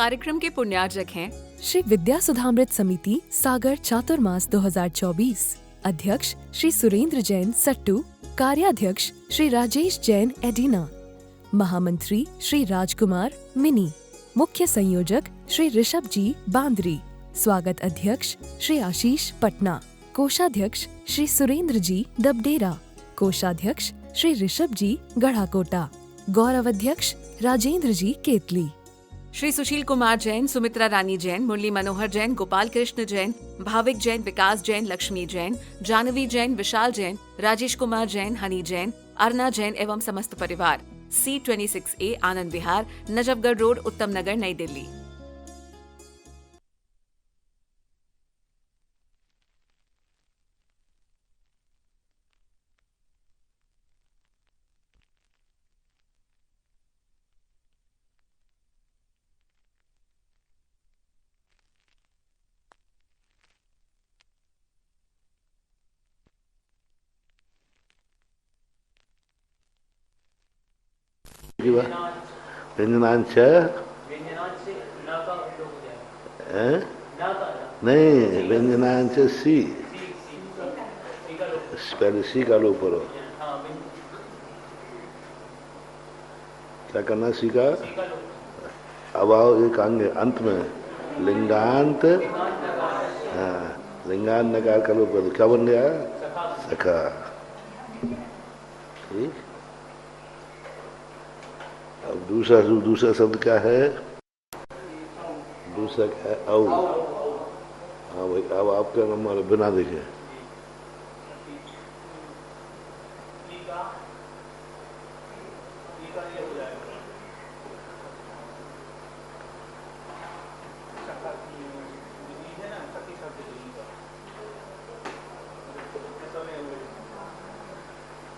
कार्यक्रम के पुण्यार्जक हैं श्री विद्या सुधामृत समिति सागर चातुर्मास 2024, अध्यक्ष श्री सुरेंद्र जैन सट्टू, कार्याध्यक्ष श्री राजेश जैन एडिना, महामंत्री श्री राजकुमार मिनी, मुख्य संयोजक श्री ऋषभ जी बांदरी, स्वागत अध्यक्ष श्री आशीष पटना, कोषाध्यक्ष श्री सुरेंद्र जी डबडेरा, कोषाध्यक्ष श्री ऋषभ जी गढ़ाकोटा, गौरव अध्यक्ष राजेंद्र जी केतली। श्री सुशील कुमार जैन, सुमित्रा रानी जैन, मुरली मनोहर जैन, गोपाल कृष्ण जैन, भाविक जैन, विकास जैन, लक्ष्मी जैन, जानवी जैन, विशाल जैन, राजेश कुमार जैन, हनी जैन, अर्ना जैन एवं समस्त परिवार, C26A आनंद विहार, नजफगढ़ रोड, उत्तम नगर, नई दिल्ली। व्यंजनांश नहीं, व्यंजनांश सी, पहले सी का लोग पढ़ो। क्या करना सी का? अब आओ एक अंग अंत में लिंगांत, हाँ लिंगांत नकार का लोग पढ़ो। क्या बन गया? सखा। ठीक। अब दूसरा शब्द क्या है? दूसरा क्या है? औ। हाँ भाई, अब आपका नंबर बिना देखे।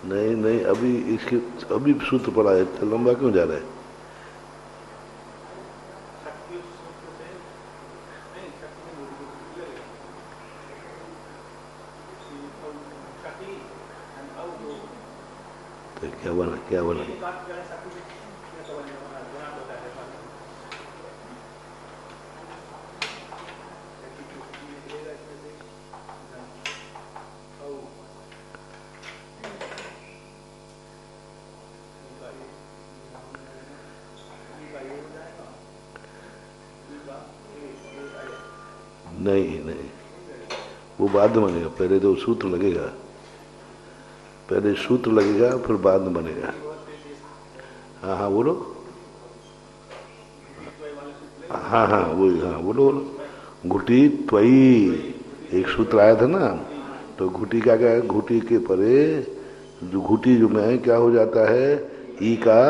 नहीं, अभी इसके अभी सूत्र पड़ा है, तो लंबा क्यों जा रहा है? तो क्या बना? नहीं, वो बाद में बनेगा। पहले तो सूत्र लगेगा, फिर बाद में बनेगा। हाँ बोलो। हाँ बोलो। घुटी त्वयी एक सूत्र आया था ना, तो घुटी का क्या है? घुटी के परे जो घुटी जो में क्या हो जाता है? ई का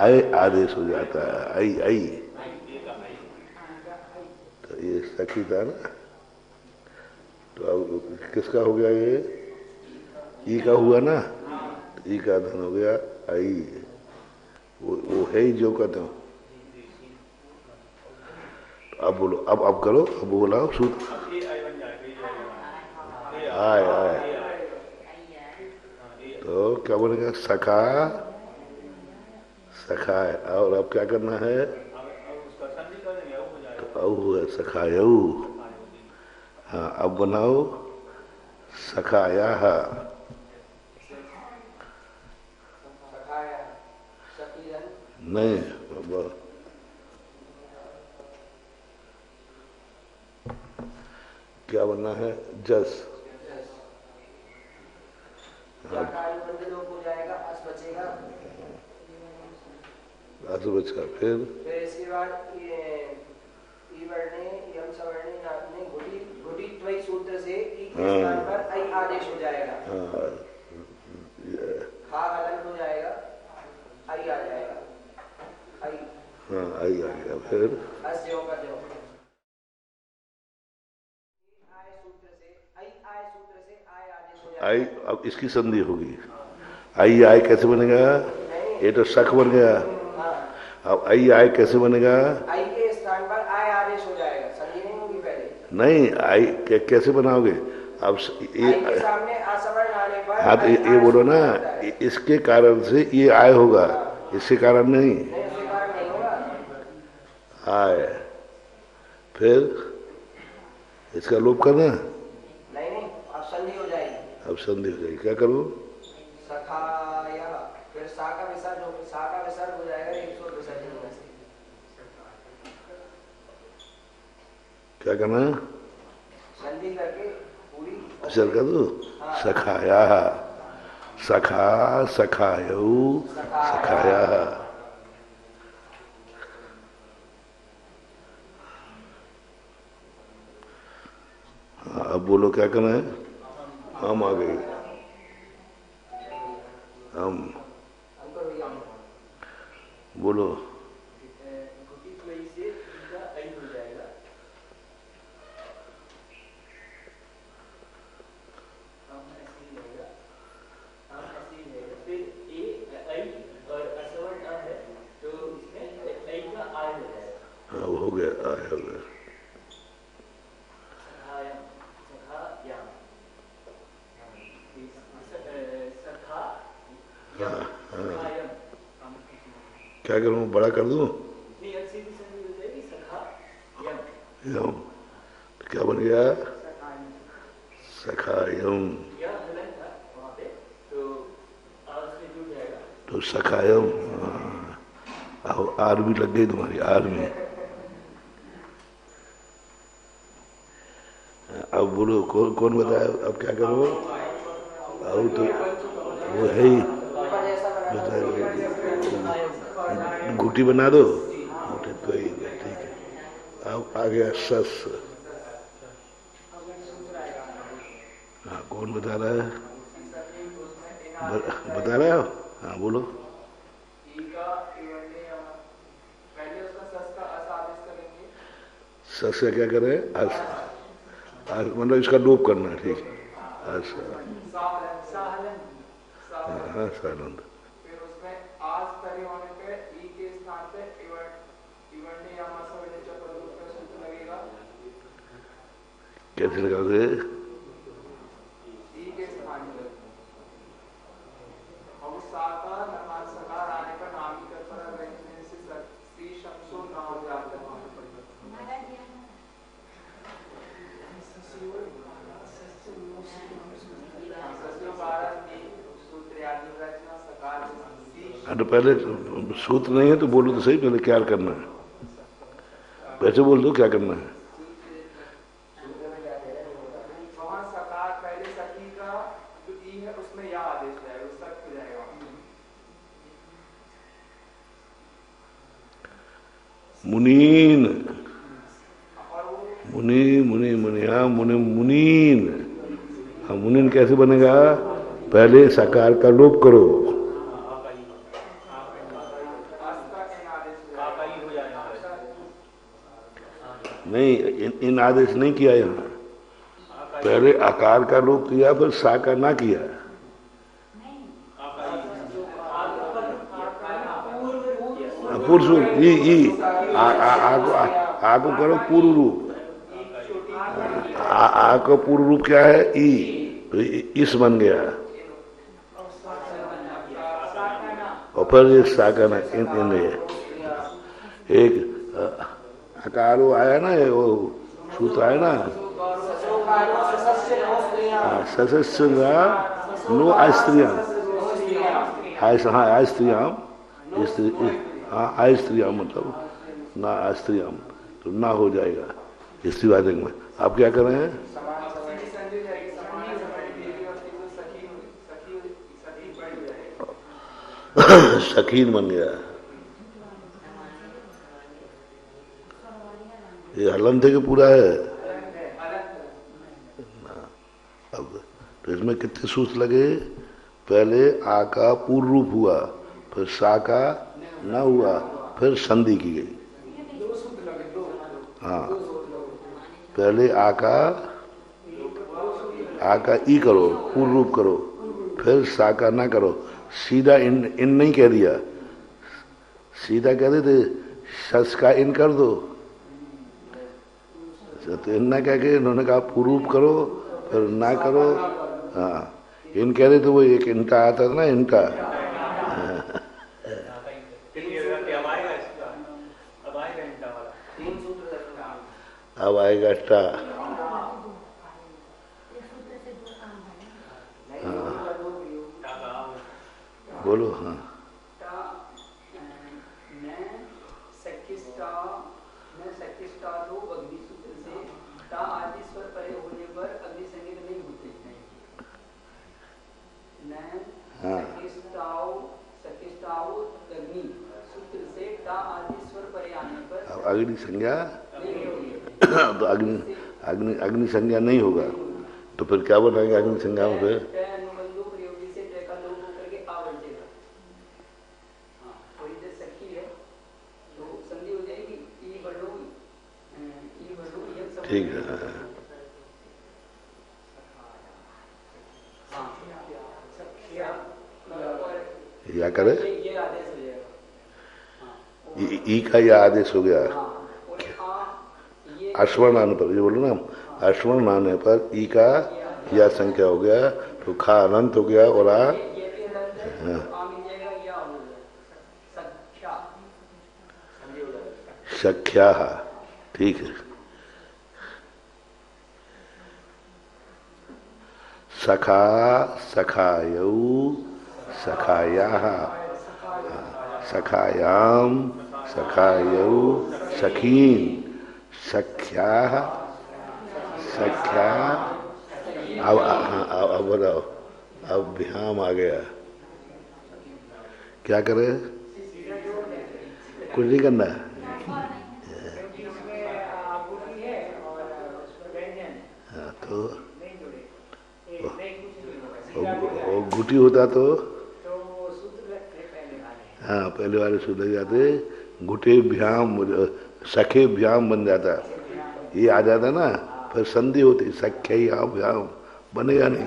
आय आदेश हो जाता है। आई तो ये सखी था ना, तो अब किसका हो गया? ये ई का हुआ ना, तो ई का धन हो गया आई। वो है ही जो कहते हो। तो अब बोलो, अब करो, अब बोला सूत्र। आय तो क्या बोलेगा? सखाय। और अब क्या करना है? तो औ है सखायऊ। हाँ, अब बनाओ सखाया। नहीं, क्या बनना है? जस। अस बचेगा। फिर इसके बाद यम सवर्णे घुटी त्वयी सूत्र से ई के स्थान पर आई आदेश हो जाएगा। खा हलन हो जाएगा, आई आ जाएगा। आई आ गया। फिर आई, अब इसकी संधि होगी। आई आय कैसे बनेगा? ये तो शक बन गया। अब आई आय कैसे बनेगा? आई के स्थान पर आय आदेश हो जाएगा, संधि नहीं होगी पहले। नहीं, आई कैसे बनाओगे? अब ये के सामने असवर्ण आने पर हाँ, तो ये बोलो ना, इसके कारण से ये आय होगा, इसके कारण नहीं। हाय, फिर इसका लोप करना, नहीं नहीं, अब संधि हो जाएगी। अब संधि हो जाएगी, क्या करूं? सखाय, फिर सा का विसर्ग हो जाएगा एक सूत्र विसर्जन में से। क्या करना है? संधि करके पूरी विसर्ग कर दो। सखाया, सखा, सखायौ, सखाया। अब बोलो क्या करना है? हम आ गए, हम बोलो। हाँ वो हो गया, आया हो गया। क्या करूं, बड़ा कर दूं? यम, तो क्या बन गया? सखायम, तो सखायम। आर भी लग गई तुम्हारी, आर में। अब बोलो, कौन बताया? अब क्या करो? अब तो वो है ही, घुटी बना दो, घुटी तो ही है, ठीक है। अब आ गया सस। हाँ, कौन बता रहा है? बता रहे हो? हाँ बोलो। सस का क्या करें? मतलब इसका लोप करना है, ठीक है। हाँ, सानंद। फिर उसमें आज तरी होने पे ई के स्थान पे इवंडी या मसवड़े चक्रदूत का सूत्र लगेगा। कैसे लगाओगे? ई के स्थान पे और साकार नकार सकार आने पर नामीकरण पर रहने से स्त्री शमसो ना हो जाता है। हाँ, तो पहले सूत्र नहीं है तो बोलो तो सही, पहले क्या करना है? वैसे बोल दो क्या करना है। वहाँ सकार पहले सखी का जो ई है उसमें या आदेश जाएगा, उस तक जाएगा। मुनीन, मुनि मुनि मुनि, हाँ मुनीन। हाँ, मुनीन कैसे बनेगा? पहले सकार का लोप करो। नहीं, इन आदेश नहीं किया यहाँ, पहले आकार का लोप किया, फिर सा का ना किया। पूर्व आ को करो पूर्व रूप। आ का पूर्व रूप क्या है? ई, तो इस बन गया, और फिर ये सा का ना, इन एक आकार वो आया ना, वो सूत्र आया ना, सस्य नो आस्त्रियाम, हाँ आस्त्रियाम, हाँ आस्त्रियाम मतलब ना आस्त्रियाम, तो ना हो जाएगा स्त्रीवाचक में। आप क्या कर रहे हैं? शकीन बन गया। ये हलन थे कि पूरा है? अब तो इसमें कितने सूत्र लगे? पहले आ का पूर्व रूप हुआ, फिर सा का ना हुआ, फिर संधि की गई। हाँ, पहले आ का ई करो, पूर्व रूप करो, फिर सा का ना करो, सीधा इन नहीं कह दिया, सीधा कह देते सस का इन कर दो, तो इन ना कह के इन्होंने कहा पूर्व रूप करो, फिर ना करो। हाँ, इन कह रहे तो वो एक इनका आता था ना, इनका। अब आएगा टा। हाँ बोलो। हाँ अग्नि संज्ञा तो अग्नि अग्नि संज्ञा नहीं होगा तो फिर क्या बनाएंगे अग्नि संज्ञा में? फिर ठीक है। क्या करे? ई का यह आदेश हो गया अश्वर्ण आने पर, ये बोलो ना, अश्वर्ण आने पर ई का यह संख्या हो गया तो खा अनंत हो गया और आ सख्या। ठीक है। सखा सखायौ सखायाः सखायाम सखायौ सखीन सख्याः सख्या। अब बताओ, अब भ्याम आ गया, क्या करे? कुछ नहीं करना। हाँ तो घुटी होता तो हाँ पहले वाले सूत्र लग जाते, घुटे भ्याम सखे भ्याम बन जाता, ये आ जाता ना, फिर संधि होती सख्या भ्याम बनेगा नहीं।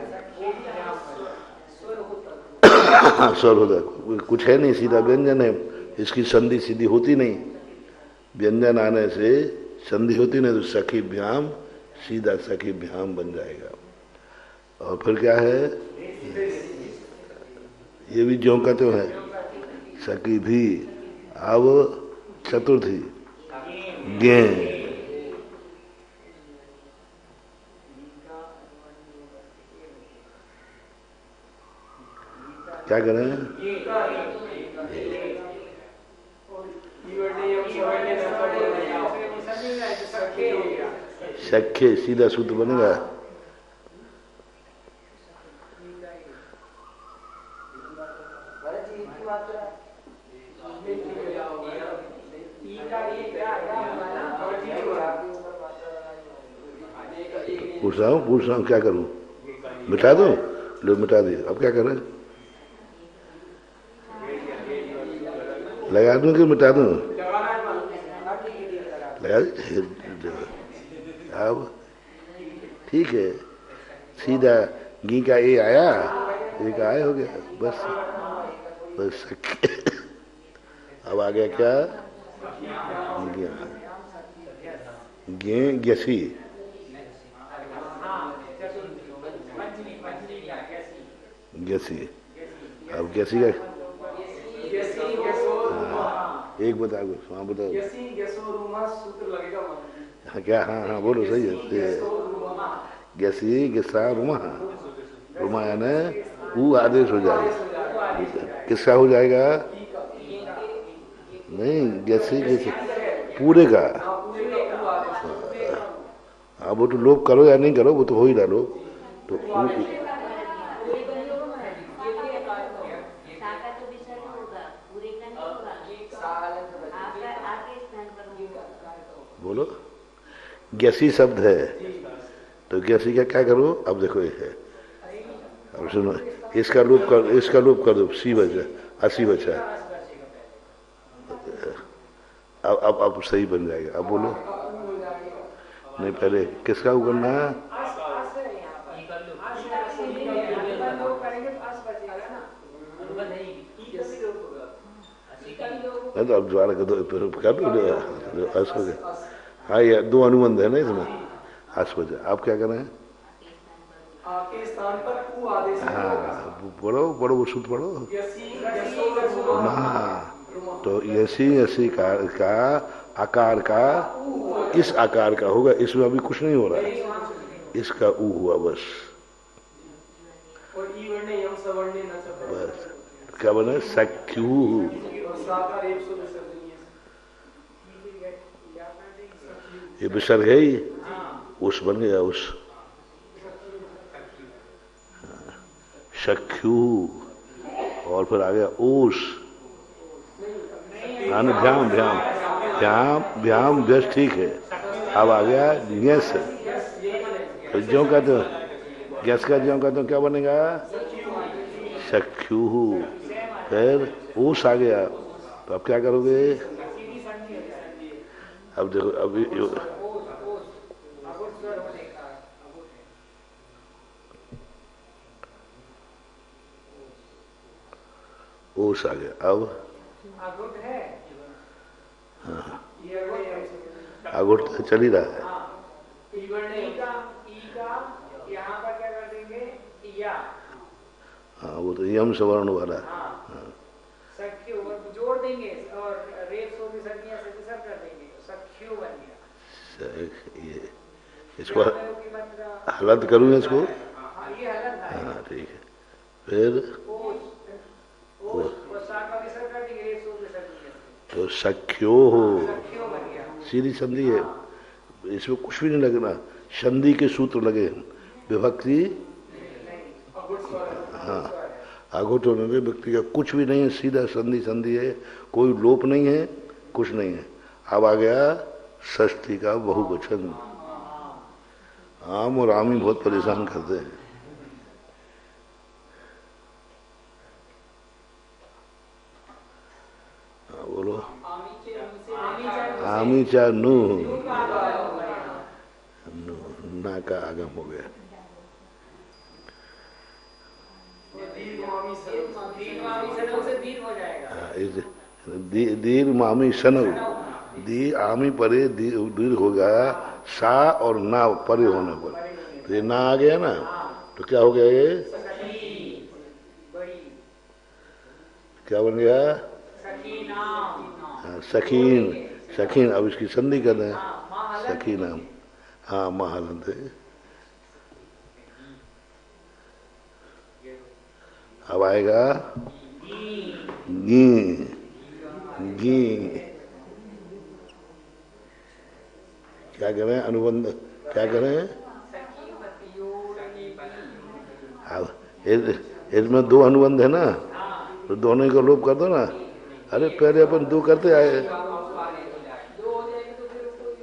स्वर होता कुछ है नहीं, सीधा व्यंजन है, इसकी संधि सीधी होती नहीं, व्यंजन आने से संधि होती नहीं तो सखी भ्याम सीधा सखी भ्याम बन जाएगा। और फिर क्या है, ये भी ज्यों का त्यों है, सखी भी। अब चतुर्थी गे, क्या करें? सख्य सीधा सूत्र बनेगा। पूछ रहा हूँ क्या करूं? मिटा दो, लो मिटा दिए, अब क्या करें? लगा दूं कि मिटा दूं? लगा दी। अब ठीक है, सीधा घी का ए आया, ए का आया हो गया, बस बस। अब आ गया क्या? गे गसी, गसी। अब गसी का एक बता दो। हाँ बताओ। हाँ क्या? हाँ हाँ बोलो, सही है। गसी गिसा रुमा, रुमा यानी वो आदेश हो जाएगा। किसका हो जाएगा? नहीं, गसी गसी पूरे का। हाँ वो तो लोप करो या नहीं करो, वो तो हो ही डालो। तो बोलो, गैसी शब्द है तो गैसी का क्या करो? अब देखो ये है, अब सुनो, इसका लूप कर दो, सी बचा, अस्सी बचा। अब सही बन जाएगा। अब बोलो, नहीं पहले किसका करना है? तो अब द्वारा कर दो। हाँ ये दो अनुबंध है ना इसमें, आस्पद। आप क्या कर रहे हैं? हाँ पढ़ो पढ़ो, वो सूत्र पढ़ो। हाँ तो यसी यसी का आकार का इस आकार का होगा, इसमें अभी कुछ नहीं हो रहा है, इसका ऊ हुआ बस। और ई वर्ण यम सवर्ण न बस क्या बने? सख्यू। और साकार एक सौ विसर्जनीय ये विसर्ग है ही, उस बन गया उस। सख्यू और फिर आ गया ऊस। भ्याम भ्याम भ्याम भ्याम व्यस ठीक है। अब आ गया यस। तो ज्यों का तो गैस का ज्यों का तो क्या बनेगा? सख्यू। फिर ऊस आ गया, तो अब क्या करोगे? अब देखो अभी ऊस आ गया। अब आगुट तो चल ही रहा है। यहाँ पर क्या कर देंगे? या हाँ वो तो यम सवर्ण वाला। सख्यु जोड़ देंगे और रेप सो विसर्जनीय से विसर्ग कर देंगे, सख्यु बन गया। ये इसको हलत करूँ इसको? हाँ ये हलत है। हाँ ठीक है। फिर तो सख्यो हो, सीधी संधि है, इसमें कुछ भी नहीं लगना, संधि के सूत्र लगे, विभक्ति हाँ आगुट होने में व्यक्ति का कुछ भी नहीं है, सीधा संधि संधि है, कोई लोप नहीं है, कुछ नहीं है। अब आ गया षष्ठी का बहुवचन। आम और आमी बहुत परेशान करते हैं। बोलो। आमी चा नू, ना का आगम हो गया। दीर्घ मामी सनव, दी आमी परे दीर्घ होगा सा और ना परे होने पर, तो ये ना आ गया ना, तो क्या हो गया? ये क्या बन गया? सखीन। सखीन। अब इसकी संधि कर दें, सखीनाम। हाँ महालंत है। अब आएगा गी। गी क्या करें? अनुबंध क्या करें? अब इसमें दो अनुबंध है ना, तो दोनों को लोप कर दो ना। अरे पहले अपन दो करते आए,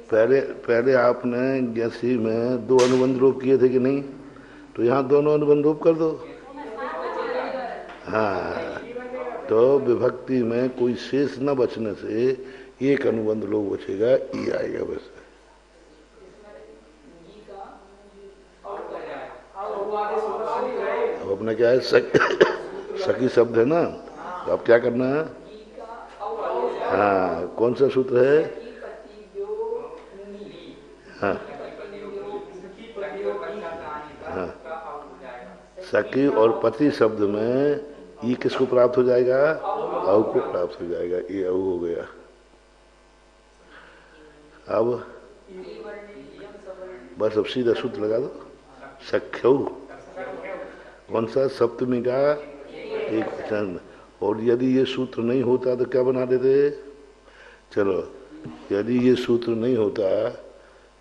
पहले आपने गैसी में दो अनुबंध लोप किए थे कि नहीं? तो यहाँ दोनों अनुबंध लोप कर दो। हाँ तो विभक्ति में कोई शेष न बचने से एक अनुबंध लोप बचेगा, ई आएगा बस। अब अपना क्या है? सखी शब्द है ना, तो अब क्या करना है? हाँ कौन सा सूत्र है? हाँ हाँ सखी और पति शब्द में ई किसको प्राप्त हो जाएगा? औ को प्राप्त हो जाएगा, ये औ हो गया। अब बस अब सीधा सूत्र लगा दो, सख्यौ। कौन सा? सप्तमी का एक वचन। और यदि ये सूत्र नहीं होता तो क्या बना देते? चलो यदि ये सूत्र नहीं होता,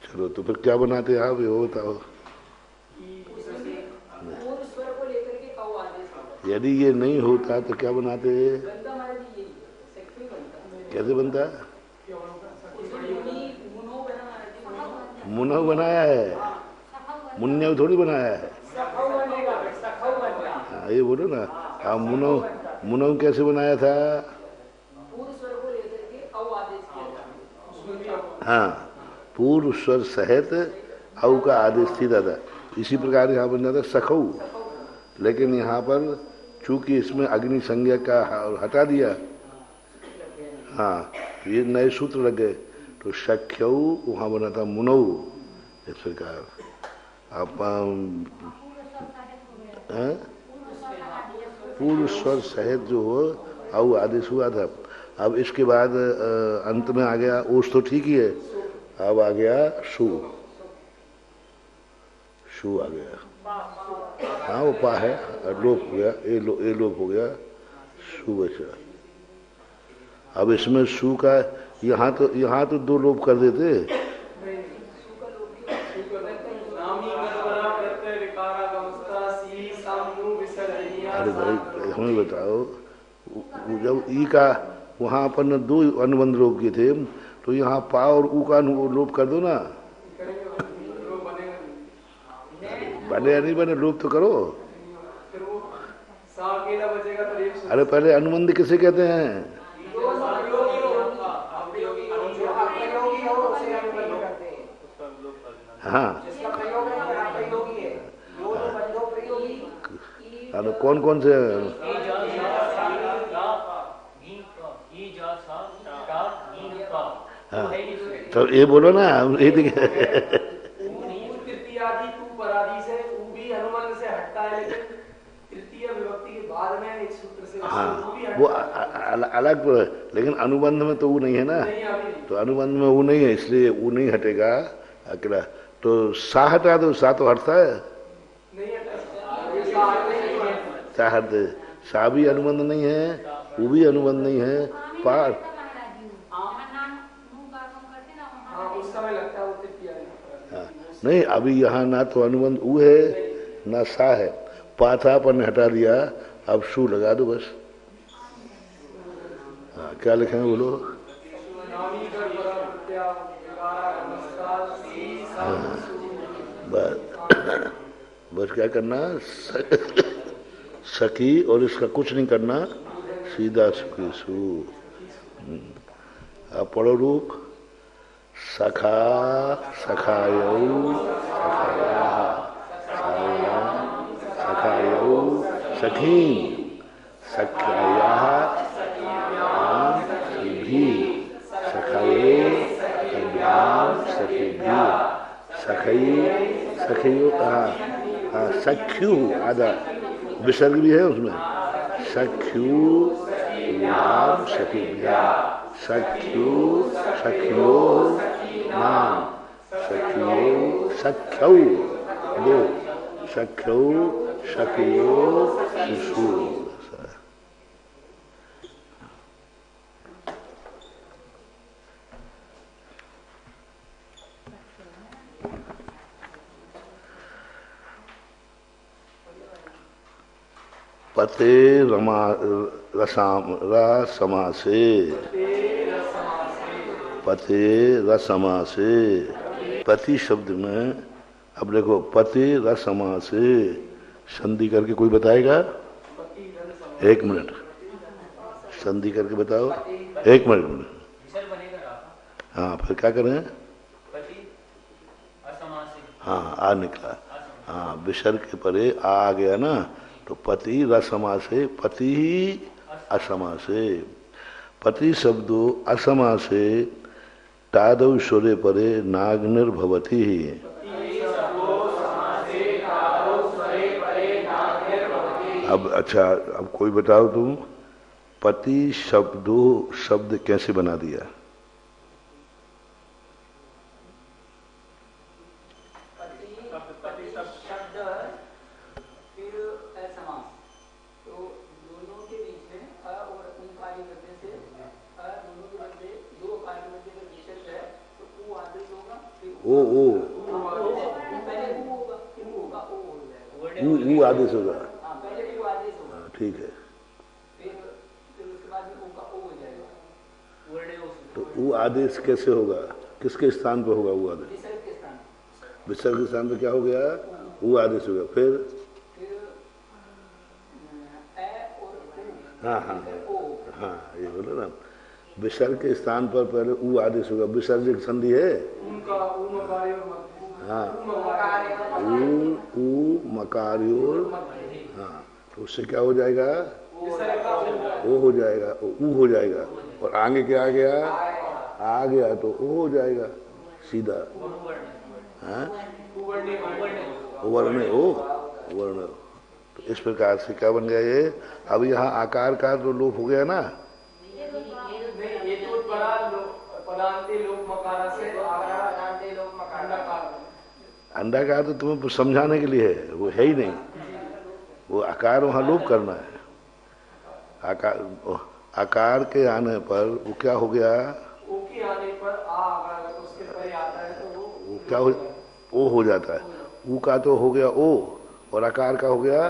चलो तो फिर क्या बनाते आप? ये बताओ। यदि ये नहीं होता तो क्या बनाते? कैसे बनता? मुनव बनाया है, मुन्यव थोड़ी बनाया है। हाँ ये बोलो ना। हाँ मुनव कैसे बनाया था? हाँ पूर्व स्वर सहित औ का आदेश सीधा था। इसी प्रकार यहाँ बन जाता सखौ, लेकिन यहाँ पर चूंकि इसमें अग्नि संज्ञा का हटा दिया, हाँ ये नए सूत्र लग गए, तो सख्यौ वहाँ बना था मुनौ। इस प्रकार आप पूर्व स्वर सहित जो हो औ आदेश हुआ था, अब इसके बाद अंत में आ गया ओस, तो ठीक ही है। अब आ गया शु, शु आ गया। हाँ वो पा है, लोप हो गया, ए लोप हो गया, शु बचा। अब इसमें शु का यहाँ तो दो लोप कर देते। अरे भाई हमें बताओ, जब ई का वहाँ अपन ने दो अनुबंध लोप किए थे, तो यहाँ पा और ऊ का लोप कर दो ना। बने या नहीं बने, लोप तो करो। अरे पहले अनुबंध किसे कहते हैं? हाँ अरे कौन कौन से? हाँ तो ये बोलो ना, ये हाँ वो अलग, लेकिन अनुबंध में तो वो नहीं है ना, तो अनुबंध में वो नहीं है, इसलिए वो नहीं हटेगा अकेला। तो सा हटा दो, सा तो हटता है, सा हट दे। सा भी अनुबंध नहीं है, वो भी अनुबंध नहीं है। पार नहीं, अभी यहाँ ना तो अनुबंध ऊ है ना सा है, पाथा पर ने हटा दिया, अब शू लगा दो बस। हाँ क्या लिखेंगे बोलो? हाँ बस क्या करना, सखी और इसका कुछ नहीं करना, सीधा सुखी सु। अब पढ़ो रूप, सखा सखायौ सखाया सखायौ सखी सखाया सखी सखाये सखी सखई सखियो हाँ सख्यु आधा विसर्ग भी है उसमें, सख्यु नाम सखिया सख्यु सखियो नाम सखियो सख्यौ दो सख्यौ सखियो शिशु। पते रमा रसमा से, पते रसमा से, पति शब्द में अब देखो पति रसमा से संधि करके कोई बताएगा? एक मिनट संधि करके बताओ, एक मिनट। हाँ फिर क्या करें? हाँ आ निकला, हाँ विसर्ग के परे आ गया ना, तो पति रसमा से, पति ही असमा से, पति शब्दो असमा से तादव स्वरे परे नाग्निर भवति ही। अब अच्छा, अब कोई बताओ तुम, पति शब्दो शब्द कैसे बना दिया? ओ आदेश होगा, ठीक है। तो वो आदेश कैसे होगा, किसके स्थान पर होगा वो आदेश? विसर्ग के स्थान पे क्या हो गया? वो आदेश हो गया। फिर हाँ हाँ हाँ ये बोलो ना, विसर्ग के स्थान पर पहले ऊ आदेश होगा। विसर्ग संधि है हाँ, ऊ मकार्योर, हाँ तो उससे क्या हो जाएगा? ओ हो जाएगा, ऊ हो जाएगा, और आगे क्या आ गया? आ गया तो ओ हो जाएगा सीधा। हाँ वर्ण ओ वर्ण, तो इस प्रकार से क्या बन गया ये? अब यहाँ आकार का जो लोप हो गया ना, अदांती लोक मकारा से आगरा अदांती लोक मकारा अंडाकार तो तुम्हें समझाने के लिए है, वो है ही नहीं। वो आकार वहां लोप करना है। आकार के आने पर वो क्या हो गया, ओ के आने पर आ अगर उसके परे आता है तो वो क्या हो, ओ हो जाता है। ऊ का तो हो गया ओ, और आकार का हो गया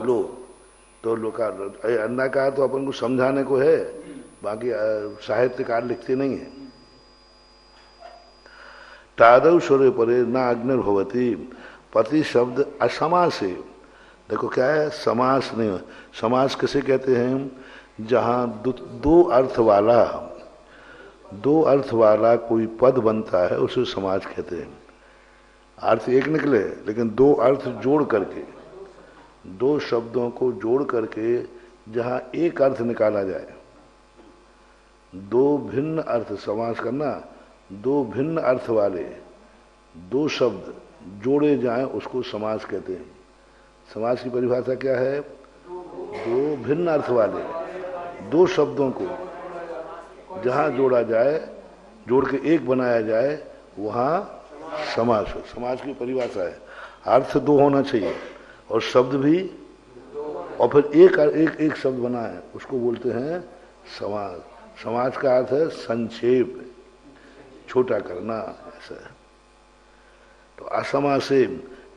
लो। तो लोकार अंडाकार तो अपन को समझाने को है, बाकी साहित्यकार लिखते नहीं है। तादव स्वरे परे ना अग्निर्भवती, पति शब्द असमास है। देखो क्या है, समास नहीं। समास किसे कहते हैं, जहां दो अर्थ वाला कोई पद बनता है उसे समास कहते हैं। अर्थ एक निकले लेकिन दो अर्थ जोड़ करके, दो शब्दों को जोड़ करके जहां एक अर्थ निकाला जाए, दो भिन्न अर्थ, समास करना, दो भिन्न अर्थ वाले दो शब्द जोड़े जाएं उसको समास कहते हैं। समास की परिभाषा क्या है, दो भिन्न अर्थ वाले दो शब्दों को जहां जोड़ा जाए, जोड़ के एक बनाया जाए, वहां समास हो। समास की परिभाषा है, अर्थ दो होना चाहिए और शब्द भी, और फिर एक शब्द बना है उसको बोलते हैं समास। समास का अर्थ है संक्षेप, छोटा करना, ऐसा है। तो असमा से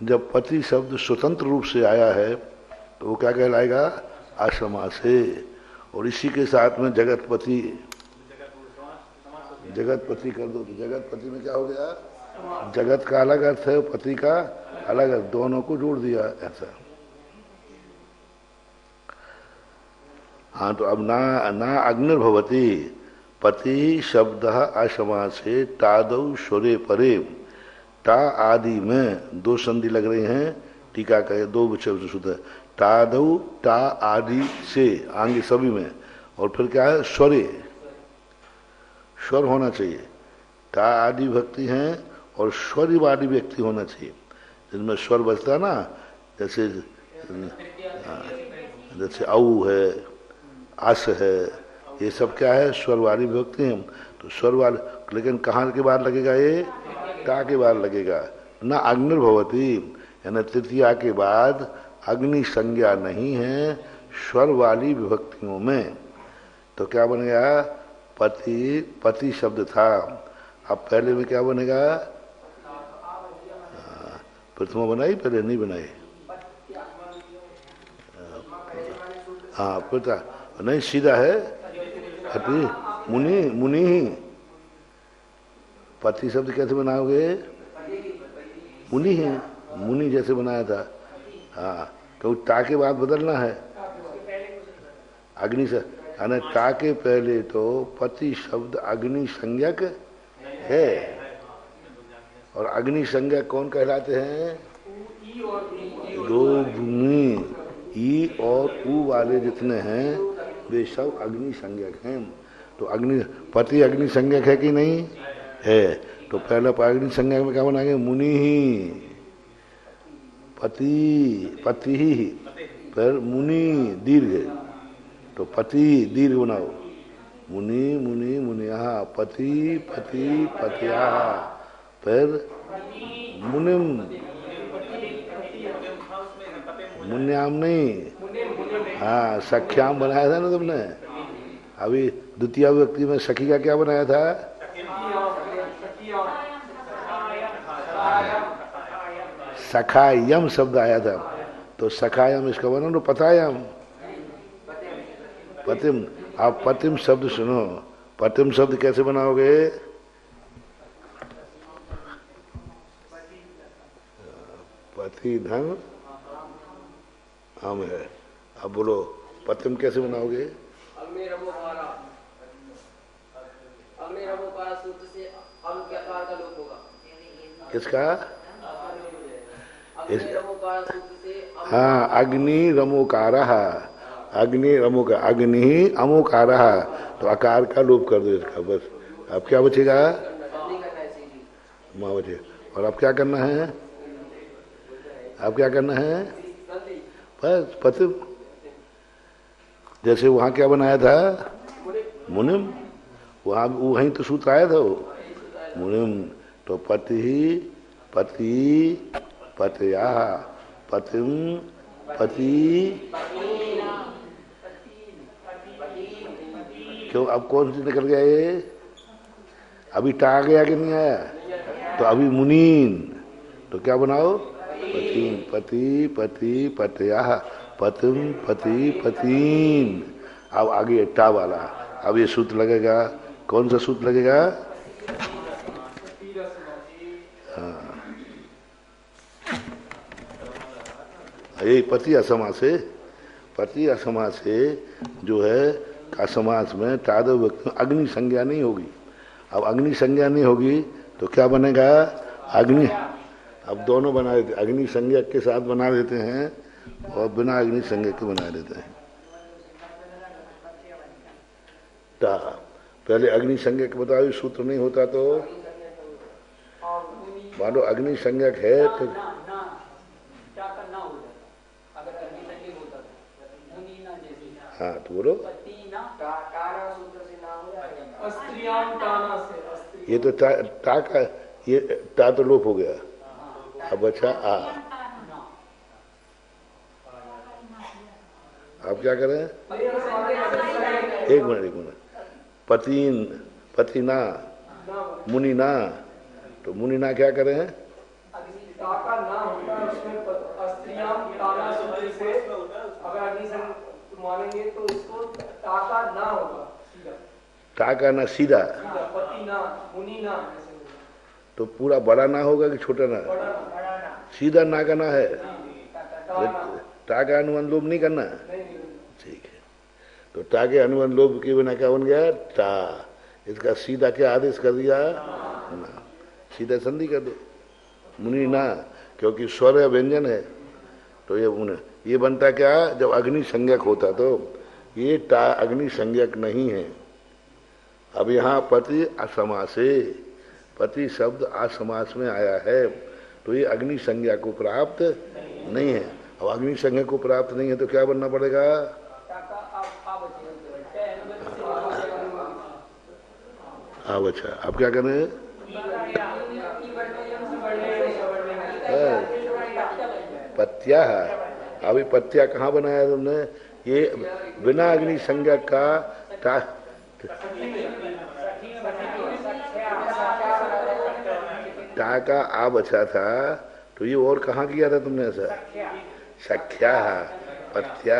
जब पति शब्द स्वतंत्र रूप से आया है तो वो क्या कहलाएगा, असमा से। और इसी के साथ में जगतपति, जगतपति कर दो तो जगतपति में क्या हो गया, जगत का अलग अर्थ है, पति का अलग अर्थ, दोनों को जोड़ दिया ऐसा। हाँ, तो अब ना अग्निर्भवती, पति शब्द असमासे तादौ स्वरे परे, ता आदि में दो संधि लग रही हैं, टीका का दो शब्द शुद्ध है, तादौ ता आदि से आगे सभी में, और फिर क्या है, स्वरे, स्वर होना चाहिए। ता आदि भक्ति हैं और स्वर वाली व्यक्ति होना चाहिए, जिनमें स्वर बचता है ना, जैसे औ है, अस है, ये सब क्या है, स्वर वाली विभक्ति है। तो स्वर वाले, लेकिन कहाँ के बाद लगेगा, ये ता के बाद लगेगा। न अग्निर्भवती, यानी तृतीया के बाद अग्नि संज्ञा नहीं है स्वर वाली विभक्तियों में। तो क्या बन गया, पति शब्द था, अब पहले में क्या बनेगा, प्रथमा बनाई, पहले नहीं बनाई। हाँ, पता नहीं, सीधा है पति मुनि ही। पति शब्द कैसे बनाओगे, मुनि है, मुनि जैसे बनाया था। हाँ, तो ता के बाद बदलना है, अग्नि से, यानी ता के पहले तो पति शब्द अग्नि संज्ञक है। और अग्नि संज्ञक कौन कहलाते हैं, दो भूमि, ई और ऊ वाले जितने हैं वे सब अग्नि संज्ञक हैं। तो पति अग्नि संज्ञक है कि नहीं है, तो पहले अग्नि संज्ञक में क्या बनाएंगे, मुनि ही, पति ही, फिर मुनि दीर्घ, तो पति दीर्घ बनाओ, मुनि मुनि मुनिया, पति पतिया, फिर मुनिम, मुन्याम नहीं, हाँ, सख्याम बनाया था ना तुमने। अभी द्वितीय व्यक्ति में सखी का क्या बनाया था, सखायम शब्द आया था, तो सखायम इसका बना तो पतायम, पतिम। आप पतिम शब्द सुनो, पतिम शब्द कैसे बनाओगे, पति धन हम है। अब बोलो पतिम कैसे बनाओगे, किसका, हाँ, अग्नि रमोकार, अग्नि रमोकार, अग्नि अमोकार, तो आकार का लोप कर दो इसका, बस। अब क्या बचेगा, माँ बचे। और अब क्या करना है, अब क्या करना है, बस पतिम। जैसे वहां क्या बनाया था, मुनिम, वहीं तो सूत्र आया था वो मुनिम। तो पति पति पतया पतिम पति। क्यों अब कौन सी निकल गया ये? अभी टा गया कि नहीं आया? तो अभी मुनीन, तो क्या बनाओ? पतिम पति पति पतया पतिम पति पतीन। अब आगे टा वाला, अब ये सूत्र लगेगा। कौन सा सूत्र लगेगा? हाँ, यही पति असमास है। पति असमास है जो है असमास में तादव व्यक्ति अग्नि संज्ञा नहीं होगी। अब अग्नि संज्ञा नहीं होगी तो क्या बनेगा? अग्नि। अब दोनों बना देते, अग्नि संज्ञा के साथ बना देते हैं और बिना अग्नि संज्ञा के बना देते हैं। टा पहले अग्नि संज्ञक बताओ, सूत्र नहीं होता तो मानो अग्नि संज्ञक है तो हाँ तो बोलो। ये तो टा का, ये टा तो लोप हो गया। अब अच्छा आ, आप क्या करें? एक मिनट। पतीन पतिना मुनिना, तो मुनिना क्या करें? मानेंगे तो इसको टाका ना होगा, टाका ना सीधा, पति ना मुनि ना। तो पूरा बड़ा ना होगा कि छोटा ना? सीधा ना का ना है। टाका अनुमान लोभ नहीं करना। ठीक है, तो टा के अनुमान लोभ के बिना क्या बन गया? टा। इसका सीधा क्या आदेश कर दिया? ना। सीधा संधि कर दो, मुनि ना, क्योंकि स्वर या व्यंजन है। तो ये बनता क्या? जब अग्नि संज्ञक होता तो ये टा अग्नि संज्ञक नहीं है। अब यहाँ पति असमासे, पति शब्द असमास में आया है तो ये अग्नि संज्ञा को प्राप्त नहीं है। अब अग्नि संज्ञा को प्राप्त नहीं है तो क्या बनना पड़ेगा? अब अच्छा, अब क्या करें? पत्या। अभी पत्या कहाँ बनाया तुमने? ये बिना अग्नि संज्ञा का टा, टा का आ बचा था तो ये और कहाँ किया था तुमने ऐसा? सख्या पत्या।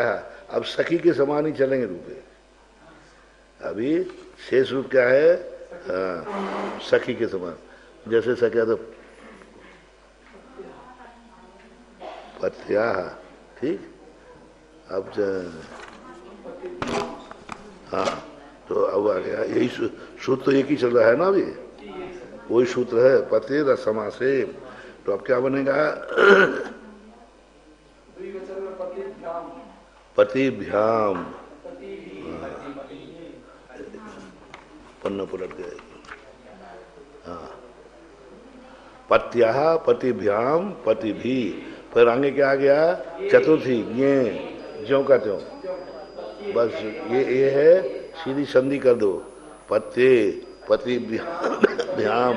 अब सखी के समान ही चलेंगे रूपे। अभी शेष रूप क्या है? हाँ, सखी के समान। जैसे सख्या तो पत्या। ठीक। अब हाँ, तो अब आ गया यही सूत्र, तो एक ही चल रहा है ना अभी, वही सूत्र है पति रसमासे। तो अब क्या बनेगा? पतिभ्याम। पन्ना पलट गए। हाँ, पत्या पतिभ्याम पति भी। फिर आगे क्या आ गया? चतुर्थी ये ज्यों का त्यों। बस ये है, सीधी संधि कर दो। पत्ते पतिभ्याम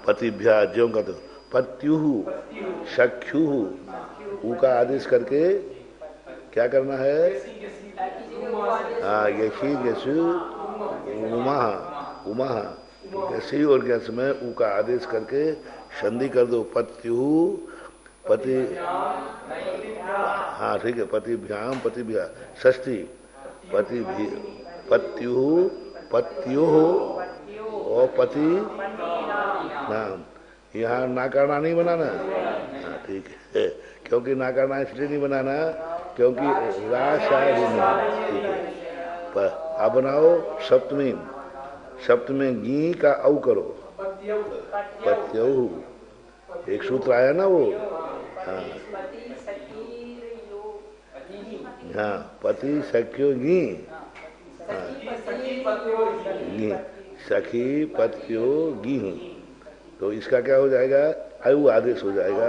पतिभ्या ज्यों का त्यों। पत्युहु सख्युहु, ऊ का आदेश करके क्या करना है? हाँ, यशी यशु उमा उमा, यशी और गैस में ऊ का आदेश करके संधि कर दो। पत्युहु पति, हाँ ठीक है, पतिभ्याम पतिभ्या षष्ठी पति पत्युहु पत्युहु और पति नाम। यहाँ नाकारना नहीं बनाना। हाँ ठीक है, क्योंकि नाकारना इसलिए नहीं बनाना क्योंकि राशायी ठीक है। पर आप बनाओ सप्तमी, सप्तमी गी का औ करो। पत्यहु एक सूत्र आया ना वो। हाँ हाँ, पति सख्यो गी। हाँ, गी सखी पत्यो गी। तो इसका क्या हो जाएगा? अयु आदेश हो जाएगा।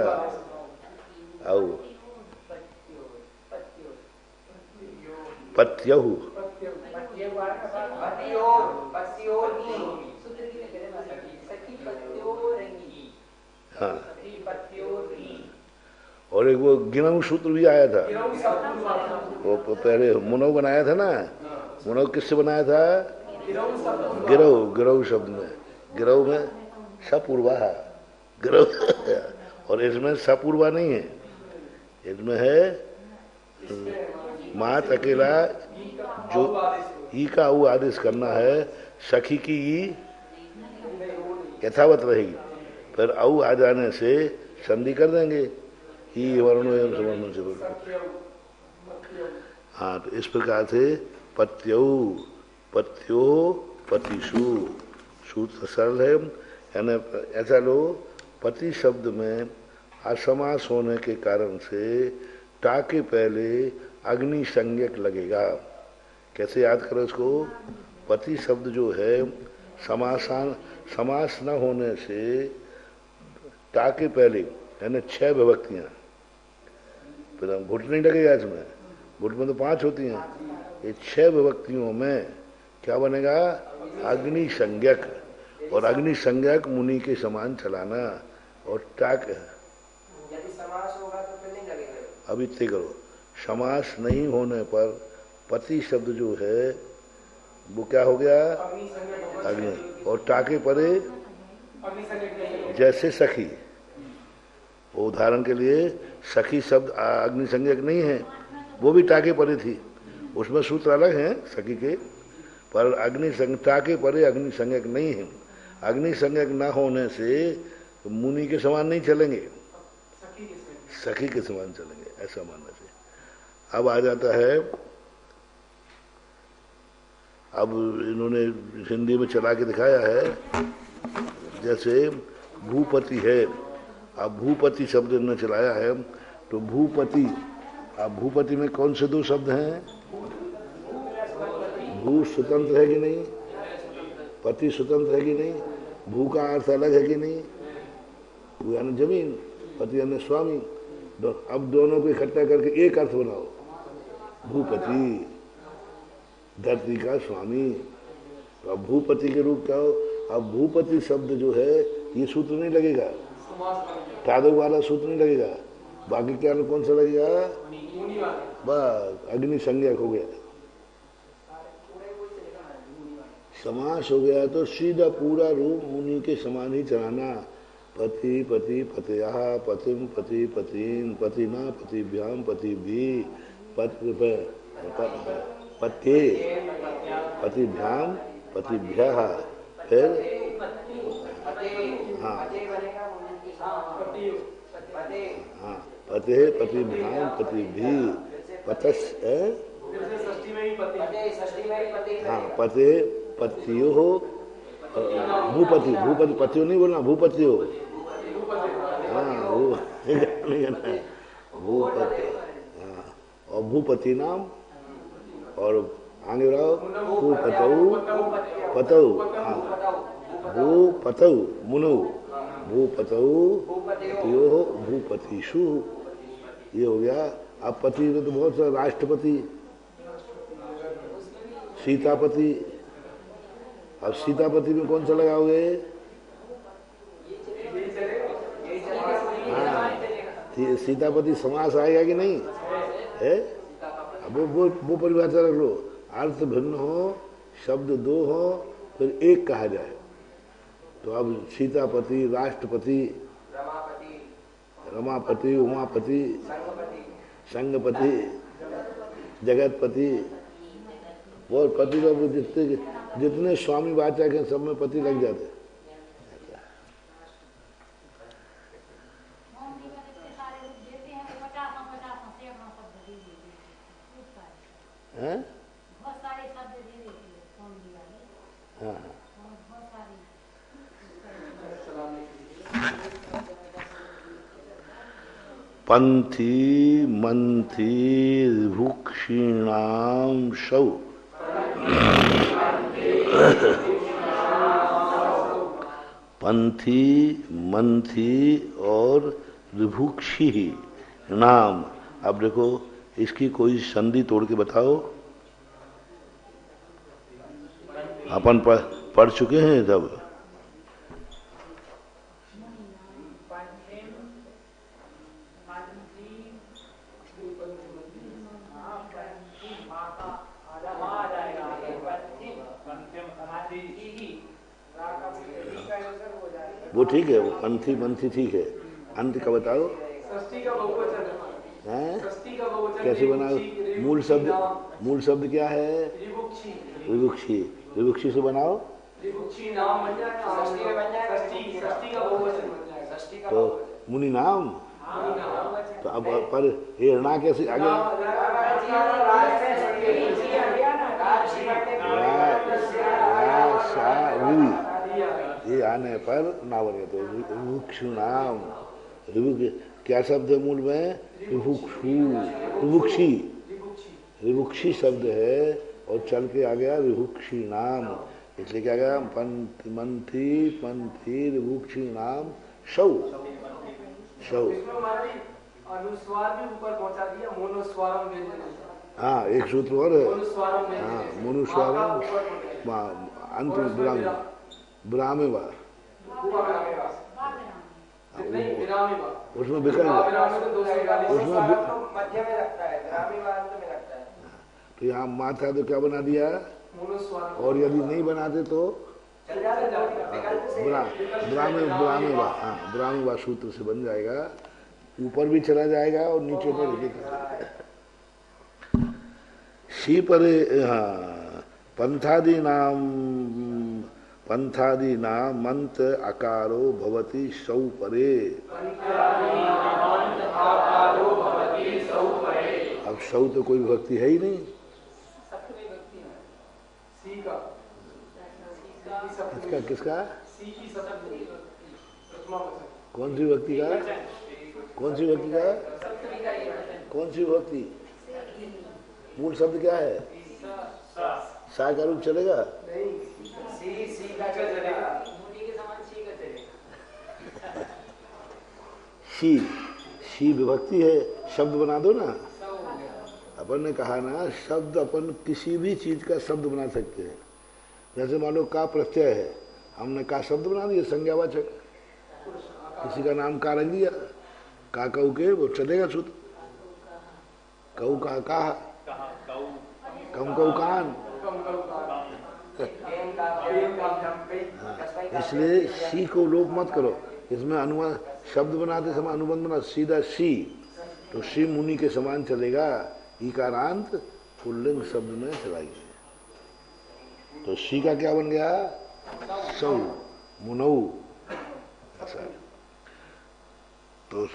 औ पत्यहु हाँ, पति पत्योरी और एक वो गिनऊ सूत्र भी आया था, गिरव शब्द वो पहले मुनव बनाया था ना, मुनव किससे बनाया था? गिरव शब्द गिरव, गिरव शब्द में, गिरव में सपूर्वा, गिरव और इसमें सपूर्वा नहीं है, इसमें है मात अकेला जो ई का ऊ आदेश करना है, सखी की ई यथावत रहेगी, फिर औ आ जाने से संधि कर देंगे, ई वर्णो एवं सवर्णो से। हाँ, तो इस प्रकार से पत्यौ पत्यो पतिषु, सूत्र सरल है, यानी ऐसा लो, पति शब्द में असमास होने के कारण से टा के पहले अग्नि संज्ञक लगेगा। कैसे याद करें इसको? पति शब्द जो है समास न होने से टा के पहले, यानी 6 विभक्तियां, फिर घुट नहीं लगेगा इसमें, घुट में तो 5 होती हैं, ये 6 विभक्तियों में क्या बनेगा? अग्नि संज्ञक, और अग्नि संज्ञक मुनि के समान चलाना, और टाक यदि समास होगा तो फिर नहीं लगेगा। अभी तय करो, समास नहीं होने पर पति शब्द जो है वो क्या हो गया? अग्नि संज्ञक होगा। अग्नि, और टाके परे अग्नि संज्ञक नहीं। जैसे सखी, वो उदाहरण के लिए सखी शब्द अग्नि संज्ञक नहीं है, वो भी टाके परे थी, उसमें सूत्र अलग हैं सखी के, पर टाके परे अग्नि संज्ञक नहीं है। अग्नि संज्ञक न होने से मुनि के समान नहीं चलेंगे, सखी के समान चलेंगे, ऐसा मानना चाहिए। अब आ जाता है, अब इन्होंने हिंदी में चला के दिखाया है, जैसे भूपति है, अब भूपति शब्द इन्होंने चलाया है, तो भूपति, अब भूपति में कौन से 2 शब्द हैं? भू स्वतंत्र है कि नहीं, पति स्वतंत्र है कि नहीं, भू का अर्थ अलग है कि नहीं, भू यानी जमीन, पति यानी स्वामी, अब दोनों को इकट्ठा करके एक अर्थ बनाओ, भूपति, धरती का स्वामी। तो अब भूपति के रूप क्या हो? अब भूपति शब्द जो है ये सूत्र नहीं लगेगा, तादव वाला सूत्र नहीं लगेगा, बाकी क्या कौन सा लगेगा? बस अग्नि संज्ञक हो गया, समास हो गया, तो सीधा पूरा रूप मुनि के समान ही चलाना। पति पति पतया, पतिम पति पतीन, पतिना पतिभ्याम पतिभी, पत्ये पतिभ्याम पतिभ्यः, फिर हाँ हाँ, पते पतिभ्याम पतिभी, पतस हाँ, पते पतियो हो, भूपति, भूपति पतियो नहीं बोलना, भूपति हो, हाँ भूपति, हाँ, और भूपति नाम, और आगे रहो भूपतौ पतौ, हाँ भूपतौ मुनु, भूपतौ पतियो हो, भूपतिषु, ये हो गया। अब पति में तो बहुत सारे, राष्ट्रपति, सीतापति, अब सीतापति में कौन सा लगाओगे? हाँ, सीतापति समास आएगा कि नहीं है? अब वो परिभाषा रख लो, अर्थ भिन्न हो, शब्द 2 हो, फिर एक कहा जाए, तो अब सीतापति, राष्ट्रपति, रमापति, उमापति, संगपति, जगतपति, और पति का जितने स्वामी वाचक हैं सब में पति लग जाते हैं। हाँ, पंथी मंथी भुक्षीणाम शौ, पंथी मंथी और विभुक्षी नाम। अब देखो, इसकी कोई संधि तोड़ के बताओ, अपन पढ़ चुके हैं तब। वो ठीक है, वो पंथी पंथी ठीक है। अंत का बताओ। षष्ठी का बहुवचन हैं? षष्ठी का बहुवचन कैसे बनाओ? मूल शब्द क्या है? रिभुक्षी। विभुक्षी। विभुक्षी से बनाओ रिभुक्षी नाम बन जाएगा, षष्ठी में बन जाएगा, षष्ठी का बहुवचन बन जाएगा, षष्ठी का तो बहुवचन। मुनि नाम। तो अब पर हिरणा कैसे आगे? ये आने पर ना बने तो विभुक्षु नाम। क्या शब्द है मूल में? विभुक्षु, विभुक्षी। विभुक्षी शब्द है और चल के आ गया विभुक्षी नाम, इसलिए क्या गया? मंथी पंथी विभुक्षी नाम शौ। शौ। अनुस्वार भी ऊपर पहुंचा दिया, मोनोस्वारम व्यंजन। हाँ, एक सूत्र और है। मोनोस्वारम व्यंजन। हाँ, मोनुस्वारम अंत ब्राह्मे वा उसमें विकल्प उसमें मध्य में लगता है, ग्रामी वाल में लगता है। तो यहाँ माथा तो क्या बना दिया? और यदि नहीं बनाते तो ब्राह्मे वा, हाँ ब्राह्मे वा सूत्र से बन जाएगा, ऊपर भी चला जाएगा और नीचे पर शी परे। हाँ, पंथादि नाम मंत अकारो भवति सौ परे। अब सौ तो कोई भक्ति है ही नहीं। किसका? कौन सी भक्ति का? कौन सी भक्ति का? कौन सी भक्ति? मूल शब्द क्या है? सा का रूप चलेगा? शी विभक्ति है, शब्द बना दो ना। अपन ने कहा ना, शब्द अपन किसी भी चीज का शब्द बना सकते हैं। जैसे मान लो का प्रत्यय है, हमने का शब्द बना दिया, संज्ञावाचक। किसी का नाम का रख दिया, का कऊ के वो चलेगा सूत्र। कऊ का कम कऊ कान। इसलिए सी को लोप मत करो। इसमें अनुमान शब्द बनाते समय अनुबंध बना सीधा सी, तो सी मुनि के समान चलेगा। ईकारांत पुल्लिंग शब्द में चलाइए, तो सी का क्या बन गया? सौ, मुनऊ। ऐसा तो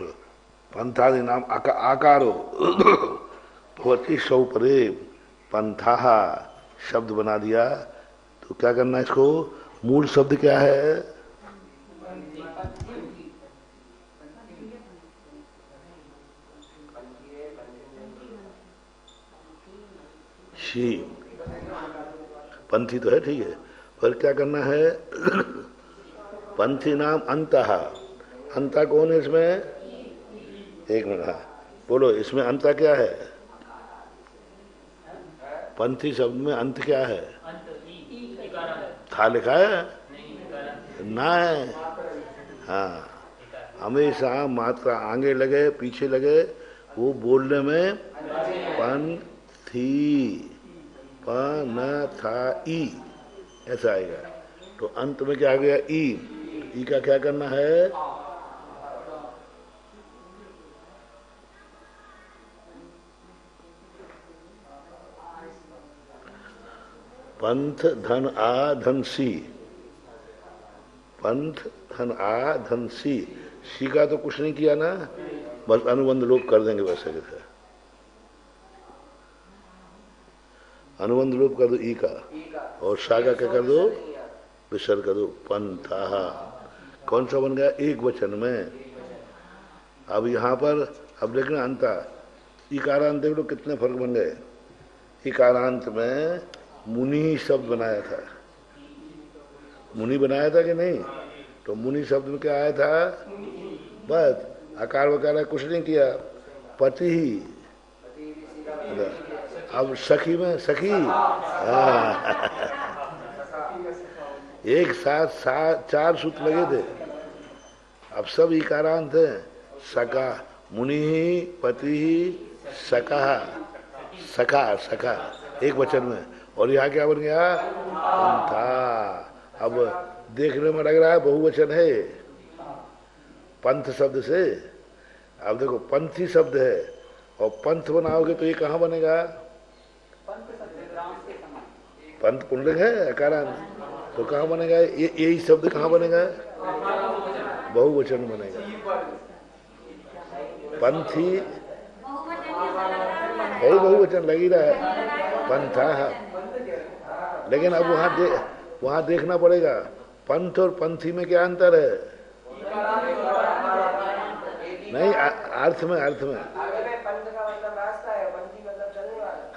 पंथादि नाम आकारो भवति सौ परे। पंथा शब्द बना दिया, तो क्या करना इसको? मूल शब्द क्या है? शी। पंथी तो है, ठीक है, पर क्या करना है? पंथी नाम अंतः। अंता कौन है इसमें? एक मिनट, बोलो इसमें अंता क्या है? पंथी शब्द में अंत क्या है? था लिखा है ना है? हाँ, हमेशा मात्रा आगे लगे पीछे लगे, वो बोलने में पन थी पन था ई ऐसा आएगा। तो अंत में क्या आ गया? ई का क्या करना है? पंथ धन आ धन सी। पंथ धन आ धन सी। सी का तो कुछ नहीं किया ना, बस अनुबंध लोप कर देंगे वैसे कैसे। अनुबंध लोप कर दो ई का, और सा का क्या कर दो? विसर्ग कर दो। पंथा कौन सा बन गया? एक वचन में। अब यहाँ पर अब देखना अंता इकारांत देख लो कितने फर्क बन गए। इकारांत में मुनि शब्द बनाया था, मुनि बनाया था कि नहीं? तो मुनि शब्द में क्या आया था? बस आकार वकार कुछ नहीं किया, पति ही। अब सखी में सखी, एक साथ चार सूत्र लगे थे, अब सब इकारांत है। सका मुनि ही, पति ही, सका सखा सखा एक वचन में। और यहाँ क्या बन गया? था। अब देखने में लग रहा है बहुवचन है, पंथ शब्द से। अब देखो पंथी शब्द है और पंथ बनाओगे तो ये कहाँ बनेगा? पंथ पुंडलिक है अकारांत, तो कहाँ बनेगा? ये यही शब्द कहाँ बनेगा? बहुवचन बनेगा। पंथी वही बहुवचन लग ही रहा है, पंथा। लेकिन अब वहां देखना पड़ेगा पंथ और पंथी में क्या अंतर है? नहीं, अर्थ में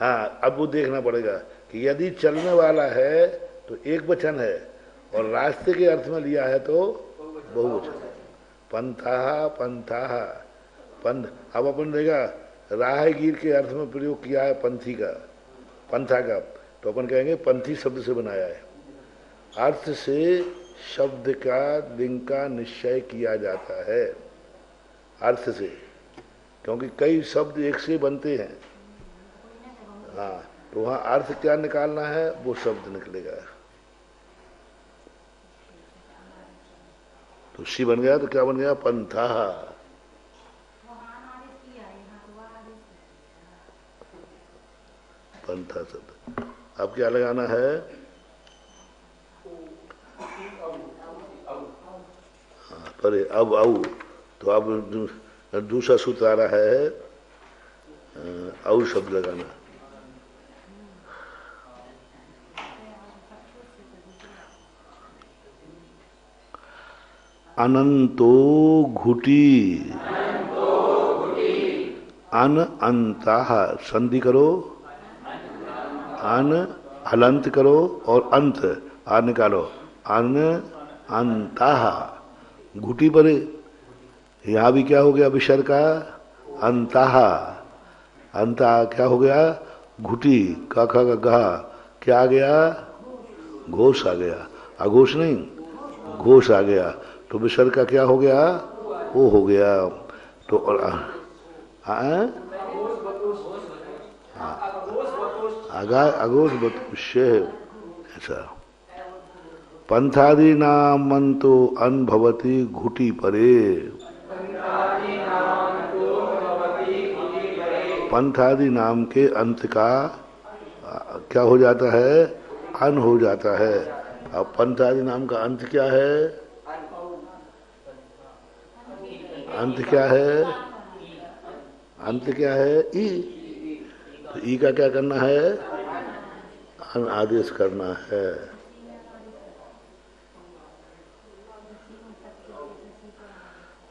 हाँ, अब वो देखना पड़ेगा कि यदि चलने वाला है तो एक वचन है और रास्ते के अर्थ में लिया है तो बहुवचन है। पंथा पंथा पंथ। अब अपन देगा राहगीर के अर्थ में प्रयोग किया है पंथी का, पंथा का, तो अपन कहेंगे पंथी शब्द से बनाया है। अर्थ से शब्द का लिंग का निश्चय किया जाता है, अर्थ से, क्योंकि कई शब्द एक से बनते हैं। हाँ, तो वहाँ अर्थ क्या निकालना है वो शब्द निकलेगा। तो सी बन गया तो क्या बन गया? पंथा। पंथा शब्द। अब क्या लगाना है? हाँ, परे अब औ, तो अब दूसरा सूत्र आ रहा है, औ शब्द लगाना। अनंतो घुटी, अन अंताह, संधि करो, अन हलंत करो और अंत आ निकालो, अन अंताह, घुटी परे। यहाँ भी क्या हो गया? विसर्ग का अंताह, अंता क्या हो गया? घुटी का खा का गा, क्या आ गया? घोष आ गया। अघोष नहीं, घोष आ गया। तो विसर्ग का क्या हो गया? वो हो गया। तो अघोष बतुष्य, ऐसा। पंथादि नामंतो अनभवती घुटी परे। पंथादि नाम के अंत का क्या हो जाता है? अन हो जाता है। अब पंथादि नाम का अंत क्या है? अंत क्या है? अंत क्या है? ई। तो ई का क्या करना है? अन आदेश करना है।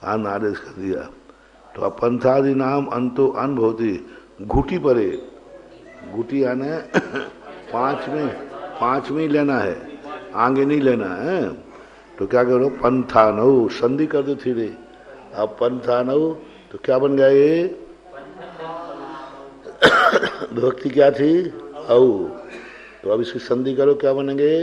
अन आदेश कर दिया। तो अब पंथादि नाम अंतो अन भवती घुटी परे। घुटी आने पांच में लेना है, आगे नहीं लेना है। तो क्या करो? पंथानौ, संधि कर दो धीरे। अब पंथानौ तो क्या बन गया? ये विभक्ति क्या थी? औ। तो अब इसकी संधि करो, क्या बनेंगे?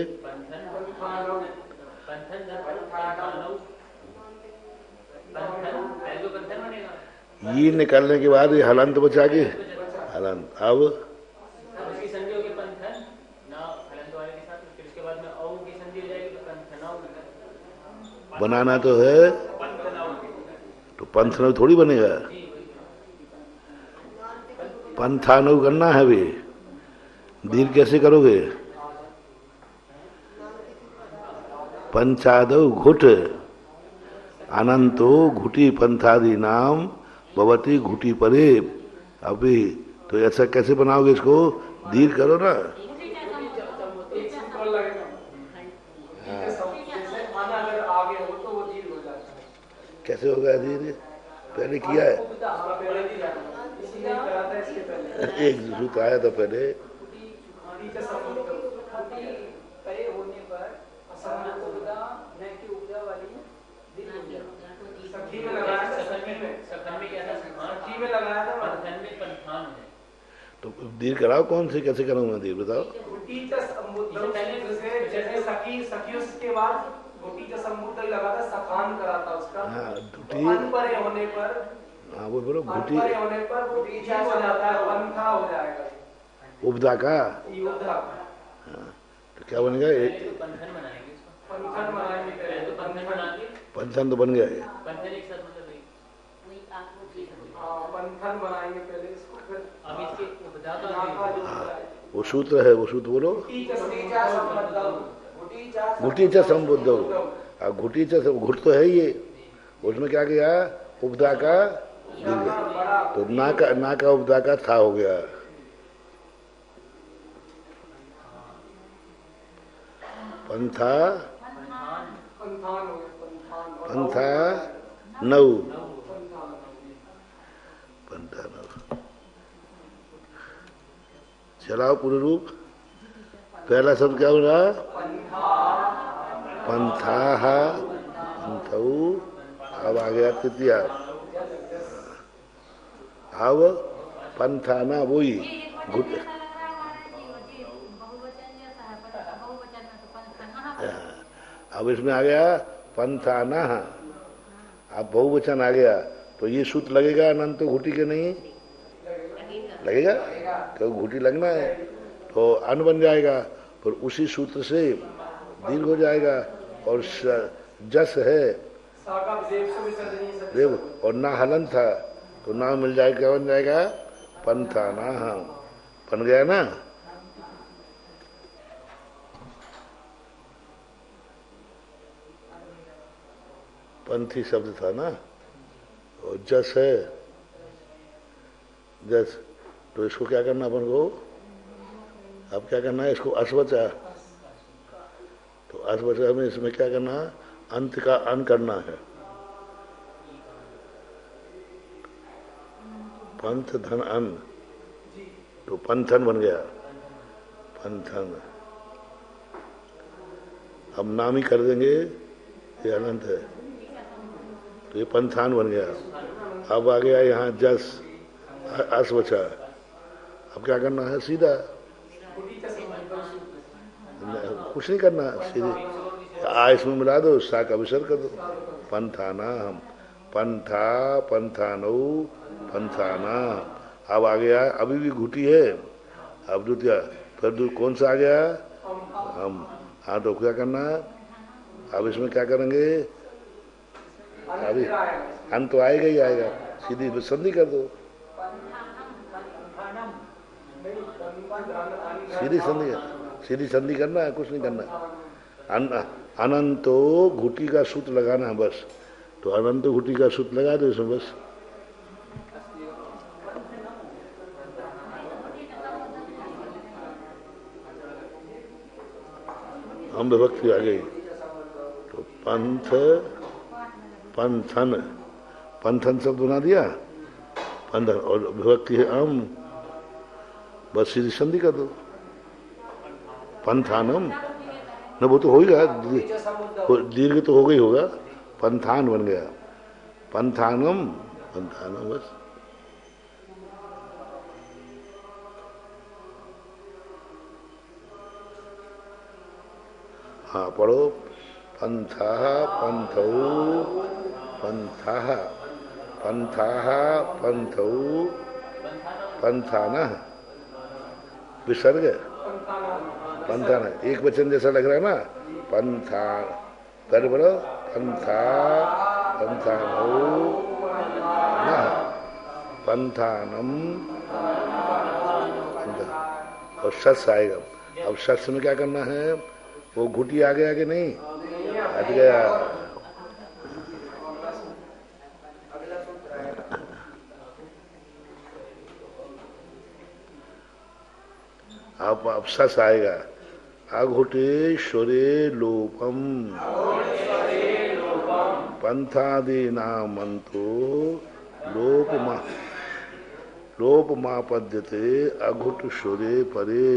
ये निकालने के बाद ये हलंत बचा के हलंत। अब इसकी संधि होगी पंथन ना हलंत वाले के साथ, फिर उसके बाद में औ की संधि हो जाएगी तो पंथनौ। बनाना तो है, तो पंथनौ थोड़ी बनेगा, पंथानौ करना है। भी दीर्घ कैसे करोगे? पंचादौ घुट अनंतो घुटी पंथादि नाम भवती घुटी परे। अभी तो ऐसा कैसे बनाओगे इसको? दीर्घ करो ना। कैसे होगा धीरे? पहले किया है, एक सूत्र आया था पहले। तो दीर्घ कराओ, कौन से कैसे कराऊंगा दीर्घ बताओ। हाँ, घुटी हाँ वो बोलो घुटी उपदा का। हाँ, तो क्या बनेगा? पंथन तो बन गया है। पंथन एक साथ मतलब नहीं। पंथन बनाएंगे पहले इसको, फिर अब इसके उपधा का नाका जो वो सूत्र है, वो सूत्र बोलो। घुटी च संबुद्ध, अब घुटी च घुट तो है ही ये, उसमें क्या किया, उपदा का दीर्घ, तो ना का उपदा का था हो गया। पंथा पंथान हो गया, पंथा नौ, पंथा नौ। चलाओ पूर्ण रूप। पहला शब्द क्या हो रहा, पंथाह, पंथौ। अब आ गया तृतीय, अब पंथाना, वही घुट। अब इसमें आ गया पंथाना, अब बहुवचन आ गया, तो ये सूत्र लगेगा अनंत घुटी के नहीं लगेगा, क्योंकि घुटी लगना है तो अन बन जाएगा, पर उसी सूत्र से दीर्घ हो जाएगा, और जस है देव और ना हलन था, तो ना मिल जाएगा, क्या बन जाएगा, पंथाना, बन गया ना। पंथी शब्द था ना, और जस है, जस, तो इसको क्या करना अपन को, अब क्या करना है, इसको अस्वचा, तो अस्वचा में इसमें क्या करना, अंत का अन करना है, पंथ धन अन, तो पंथन बन गया, पंथन। अब नाम ही कर देंगे, ये अनंत है, तो ये पंथान बन गया। अब आ गया यहाँ जस, अस बचा, अब क्या करना है, सीधा कुछ नहीं करना, सीधे आ इसमें मिला दो, सा का विसर्ग कर दो, पंथाना, हम पंथा, पंथानो, पंथाना। अब आ गया, अभी भी घुटी है, अब द्वितीय, फिर कौन सा आ गया, हम। हाँ, तो क्या करना, अब इसमें क्या करेंगे, अभी अंत तो आएगा ही आएगा, सीधी संधि कर दो, सीधी संधि करना है, कुछ नहीं करना। अनंतो घुटी का सूत्र लगाना है बस, तो अनंत घुटी का सूत्र लगा दो इसमें बस। हम विभक्ति आ गई, तो पंथ, पंथन, पंथन शब्द बना दिया, पंथन, और विभक्ति है अम, बस सीधी संधि कर दो, पंथानम, न वो तो हो ही गया, दीर्घ तो हो गई होगा, पंथान बन गया, पंथानम, पंथानम बस। हाँ पढ़ो, पंथा, पंथौ, पंथा, पंथा, पंथौ, पंथाना, विसर्ग, पंथाना, एक वचन जैसा लग रहा है ना, पंथा, कर बोलो, पंथा, पंथानो, ना, पंथानम, और सस आएगा। अब सस में क्या करना है, वो घुटी आ गया कि नहीं, हट गया, अब सस आएगा, अघुटे स्वरे लोपम, पंथादि नामंतो लोप मापद्यते अघुट स्वरे परे।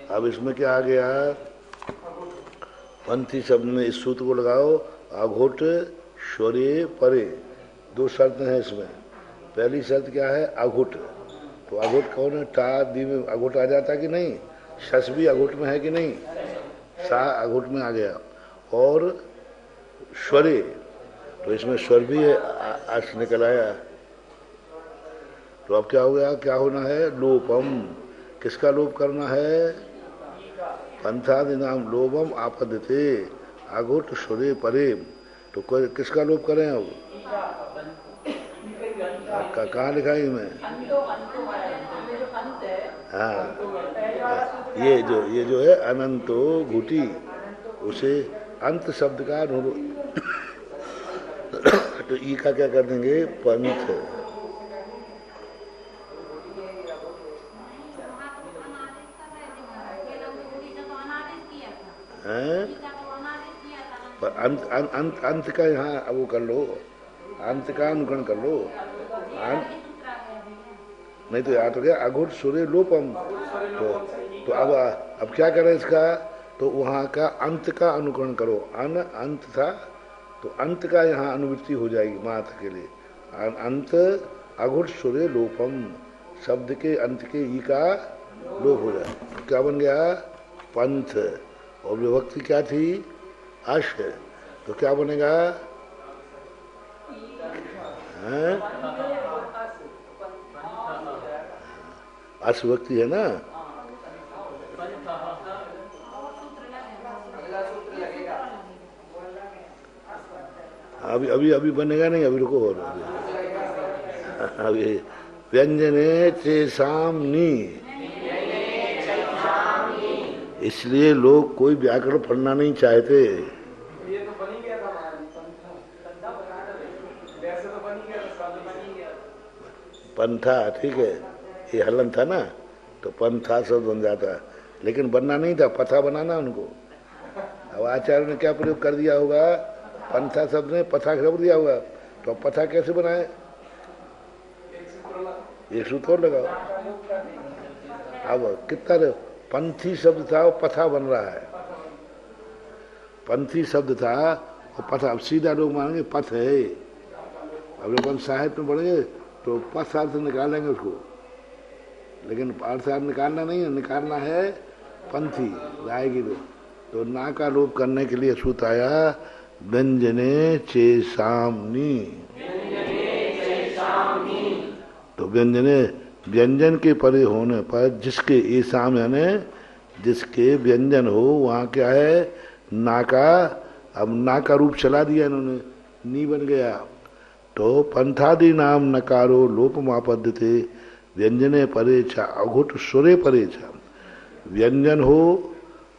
अब इसमें क्या आ गया, पंथी शब्द में इस सूत्र को लगाओ, अघुट स्वरे परे, दो शर्त हैं इसमें। पहली शर्त क्या है, अघुट, तो अघुट कौन है, टा दी में अघुट आ जाता कि नहीं, शस भी अघुट में है कि नहीं, सा अघुट में आ गया, और स्वरे, तो इसमें स्वर भी है, अर्थ निकल आया, तो अब क्या हो गया, क्या होना है, लोपम, किसका लोप करना है, पंथादि नाम लोभम आपदते आघोट सुरे परे। तो किसका लोभ करें अब? कहाँ लिखा है इसमें? हाँ, ये जो है अनंतो घुटी, उसे अंत शब्द का तो ई का क्या कर देंगे? पंथ। पर अंत का यहाँ वो कर लो, अंत का अनुकरण कर लो। नहीं तो यहाँ तो क्या अघुट सूर्य लोपम। तो अब क्या करें इसका? तो वहाँ का अंत का अनुकरण करो। अंत था तो अंत का यहाँ अनुवृत्ति हो जाएगी मात्र के लिए। अंत अघुट सूर्य लोपम, शब्द के अंत के ई का लोप हो जाए। क्या बन गया? पंथ। और विभक्ति क्या थी? अश। तो क्या बनेगा? अश विभक्ति है ना? अभी बनेगा नहीं, अभी रुको। और अभी व्यंजने चेसामनी, इसलिए लोग कोई व्याकरण पढ़ना नहीं चाहते। ये तो बन ही गया था वैसे तो बन ही गया था। पंथा, ठीक है, ये हलन था ना, तो पंथा शब्द बन जाता, लेकिन बनना नहीं था, पथा बनाना उनको। अब आचार्य ने क्या प्रयोग कर दिया होगा? पंथा शब्द ने पथा शब्द दिया होगा, तो पथा कैसे बनाए? एक सूत्र और लगाओ। अब कितना पंथी शब्द था वो पथा बन रहा है। पंथी शब्द था वो पथा, अब सीधा लोग मानेंगे पथ है। अब लोग साहित्य में पढ़ेंगे तो पथ अर्थ निकालेंगे उसको, लेकिन अर्थ निकालना नहीं है, निकालना है पंथी आएगी। तो ना का लोप करने के लिए सूत्र आया व्यंजने चेसामनी। तो व्यंजने, व्यंजन के परे होने पर जिसके ऐसाम यानी जिसके व्यंजन हो वहाँ क्या है? ना का। अब ना का रूप चला दिया इन्होंने, नी बन गया। तो पंथादि नाम नकारो लोपमापद्यते व्यंजने परे छा अघुट स्वरे परे छा। व्यंजन हो,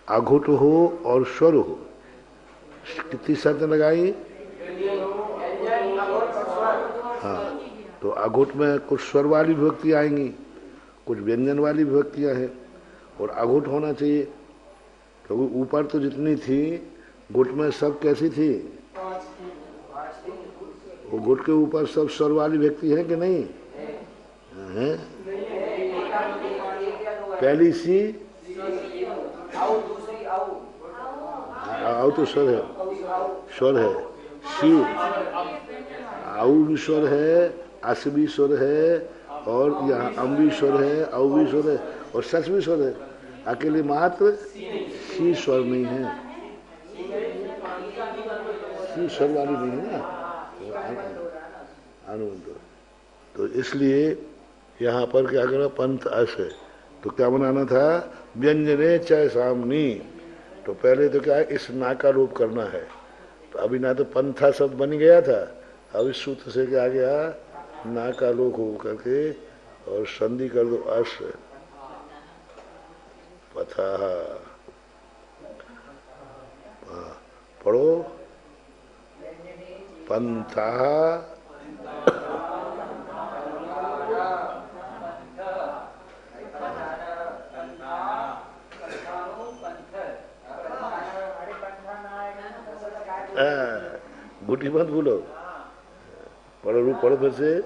अघुट हो और स्वर हो, कितनी शर्त लगाई? हाँ, तो अघुट में कुछ स्वर वाली विभक्ति आएंगी, कुछ व्यंजन वाली विभक्तियां हैं, और अघुट होना चाहिए। क्योंकि तो ऊपर तो जितनी थी गुट में सब कैसी थी? वो गुट के ऊपर सब स्वर वाली व्यक्ति है कि नहीं है? पहली सी आउ तो स्वर है, स्वर है। सी आउ भी स्वर है, अस भी स्वर है, और यहाँ अम भी स्वर है, औ भी स्वर है, और सच भी स्वर है। अकेले मात्र सी स्वर नहीं है, सी स्वर वाली नहीं है ना अनुबंध। तो इसलिए यहाँ पर क्या करो? पंथ अस है, तो क्या बनाना था? व्यंजने च सामनी। तो पहले तो क्या है? इस ना का लोप करना है। तो अभी ना तो पंथा शब्द बन गया था, अब इस सूत्र से क्या आ गया? ना का लोप हो करके और संधि कर दो अस पथा। पढ़ो पंथा गुटी मत भूलो, पढ़ो रूप पढ़ो फिर से।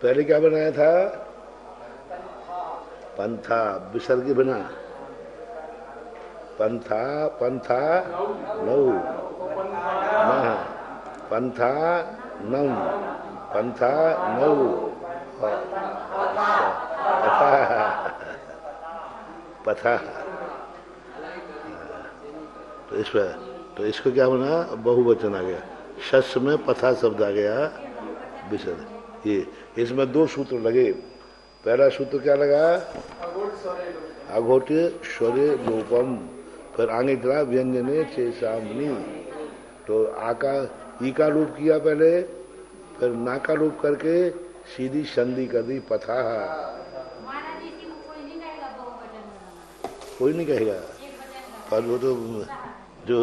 पहले क्या बनाया था? पंथा विसर्ग के बिना, पंथा पंथा नौ न, पंथा नम, पंथा नौ पथा। तो इस पर, तो इसको क्या बना? बहुवचन आ गया। शस्य में पथा शब्द आ गया विसर्ग। ये इसमें 2 सूत्र लगे। पहला सूत्र क्या लगा? अघोटे स्वरे लोपम। फिर आगे चला व्यंजने चेसामनी। तो आका ई का लोप किया पहले, फिर ना का लोप करके सीधी संधि कर दी पथा। कोई नहीं कहेगा, पर वो तो जो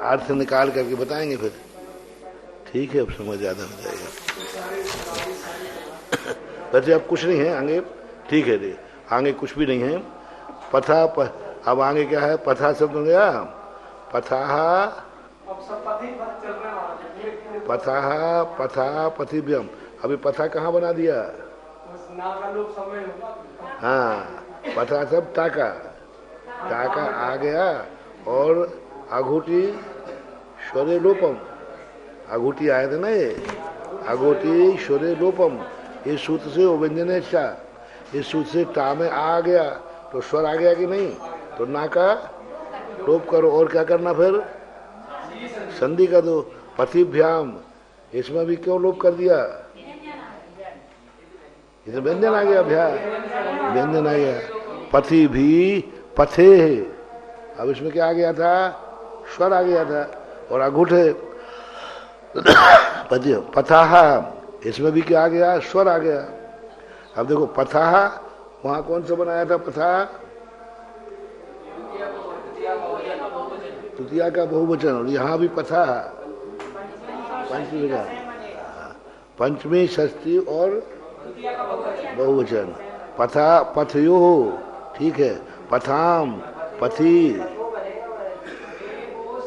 अर्थ निकाल करके बताएंगे फिर। ठीक है, अब समझ ज्यादा हो जाएगा। वैसे अब कुछ नहीं है आगे, ठीक है। आगे कुछ भी नहीं है। पथा अब आगे क्या है? पथा शब्द हो गया पथा पथा पथा पथिभ्यम। अभी पथा कहाँ बना दिया? हाँ, पथा सब टाका आ गया। और अघोटी स्वरे लोपम, अघोटी आए थे ना ये, अघोटी स्वरे लोपम। इस सूत्र से व्यंजने चा, इस सूत्र से टा में आ गया तो स्वर आ गया कि नहीं? तो ना का लोप करो। और क्या करना फिर? संधि कर दो। पथिभ्याम, इसमें भी क्यों लोप कर दिया? इसमें व्यंजन आ गया, भ्या व्यंजन आ गया। पथि भी पथे है। अब इसमें क्या आ गया था? स्वर आ गया था। और अघुठे पथाहा, इसमें भी क्या आ गया? स्वर आ गया। अब देखो पथाहा वहां कौन सा बनाया था? पथा तृतीया का बहुवचन। और यहाँ भी पथा पंचमी का, पंचमी षष्ठी और बहुवचन। पथा पथयो, ठीक है। पथाम पथी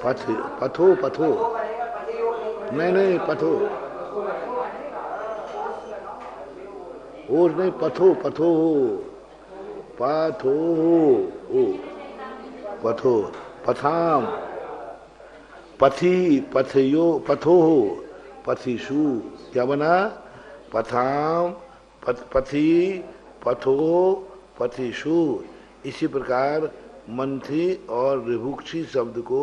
पथ पथो पथो, नहीं पथो, और नहीं, पथो पथो पथो ओ पथो। पथाम पथी पथयो पथो पथिषु। क्या बना? पथाम पथी पथो पथिषु। इसी प्रकार मंथी और विभुक्षी शब्द को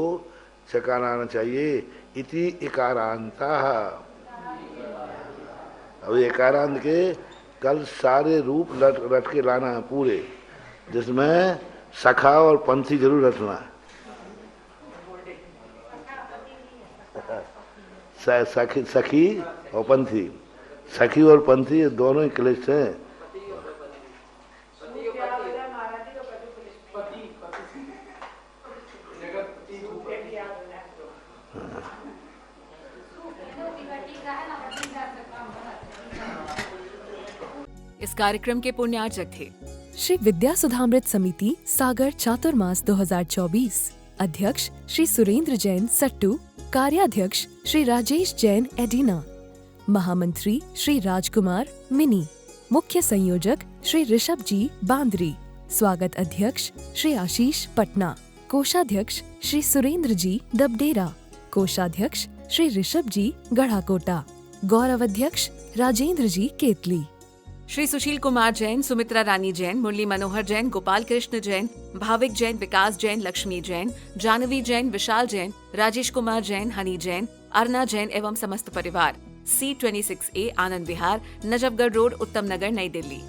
चकार आना चाहिए। इति इकारांता। अब इकारांत के कल सारे रूप रट के लाना है पूरे, जिसमें सखा और पंथी जरूर रटना। सखी और पंथी, सखी और पंथी दोनों ही क्लिष्ट हैं। इस कार्यक्रम के पुण्यार्चक थे श्री विद्या सुधामृत समिति सागर चातुर्मास 2024। अध्यक्ष श्री सुरेंद्र जैन सट्टू। कार्याध्यक्ष श्री राजेश जैन एडिना। महामंत्री श्री राजकुमार मिनी। मुख्य संयोजक श्री ऋषभ जी बांद्री। स्वागत अध्यक्ष श्री आशीष पटना। कोषाध्यक्ष श्री सुरेंद्र जी डबडेरा। कोषाध्यक्ष श्री ऋषभ जी गढ़ाकोटा। गौरव अध्यक्ष राजेंद्र जी केतली। श्री सुशील कुमार जैन, सुमित्रा रानी जैन, मुरली मनोहर जैन, गोपाल कृष्ण जैन, भाविक जैन, विकास जैन, लक्ष्मी जैन, जानवी जैन, विशाल जैन, राजेश कुमार जैन, हनी जैन, अर्ना जैन एवं समस्त परिवार। C26A आनंद विहार, नजफगढ़ रोड, उत्तम नगर, नई दिल्ली।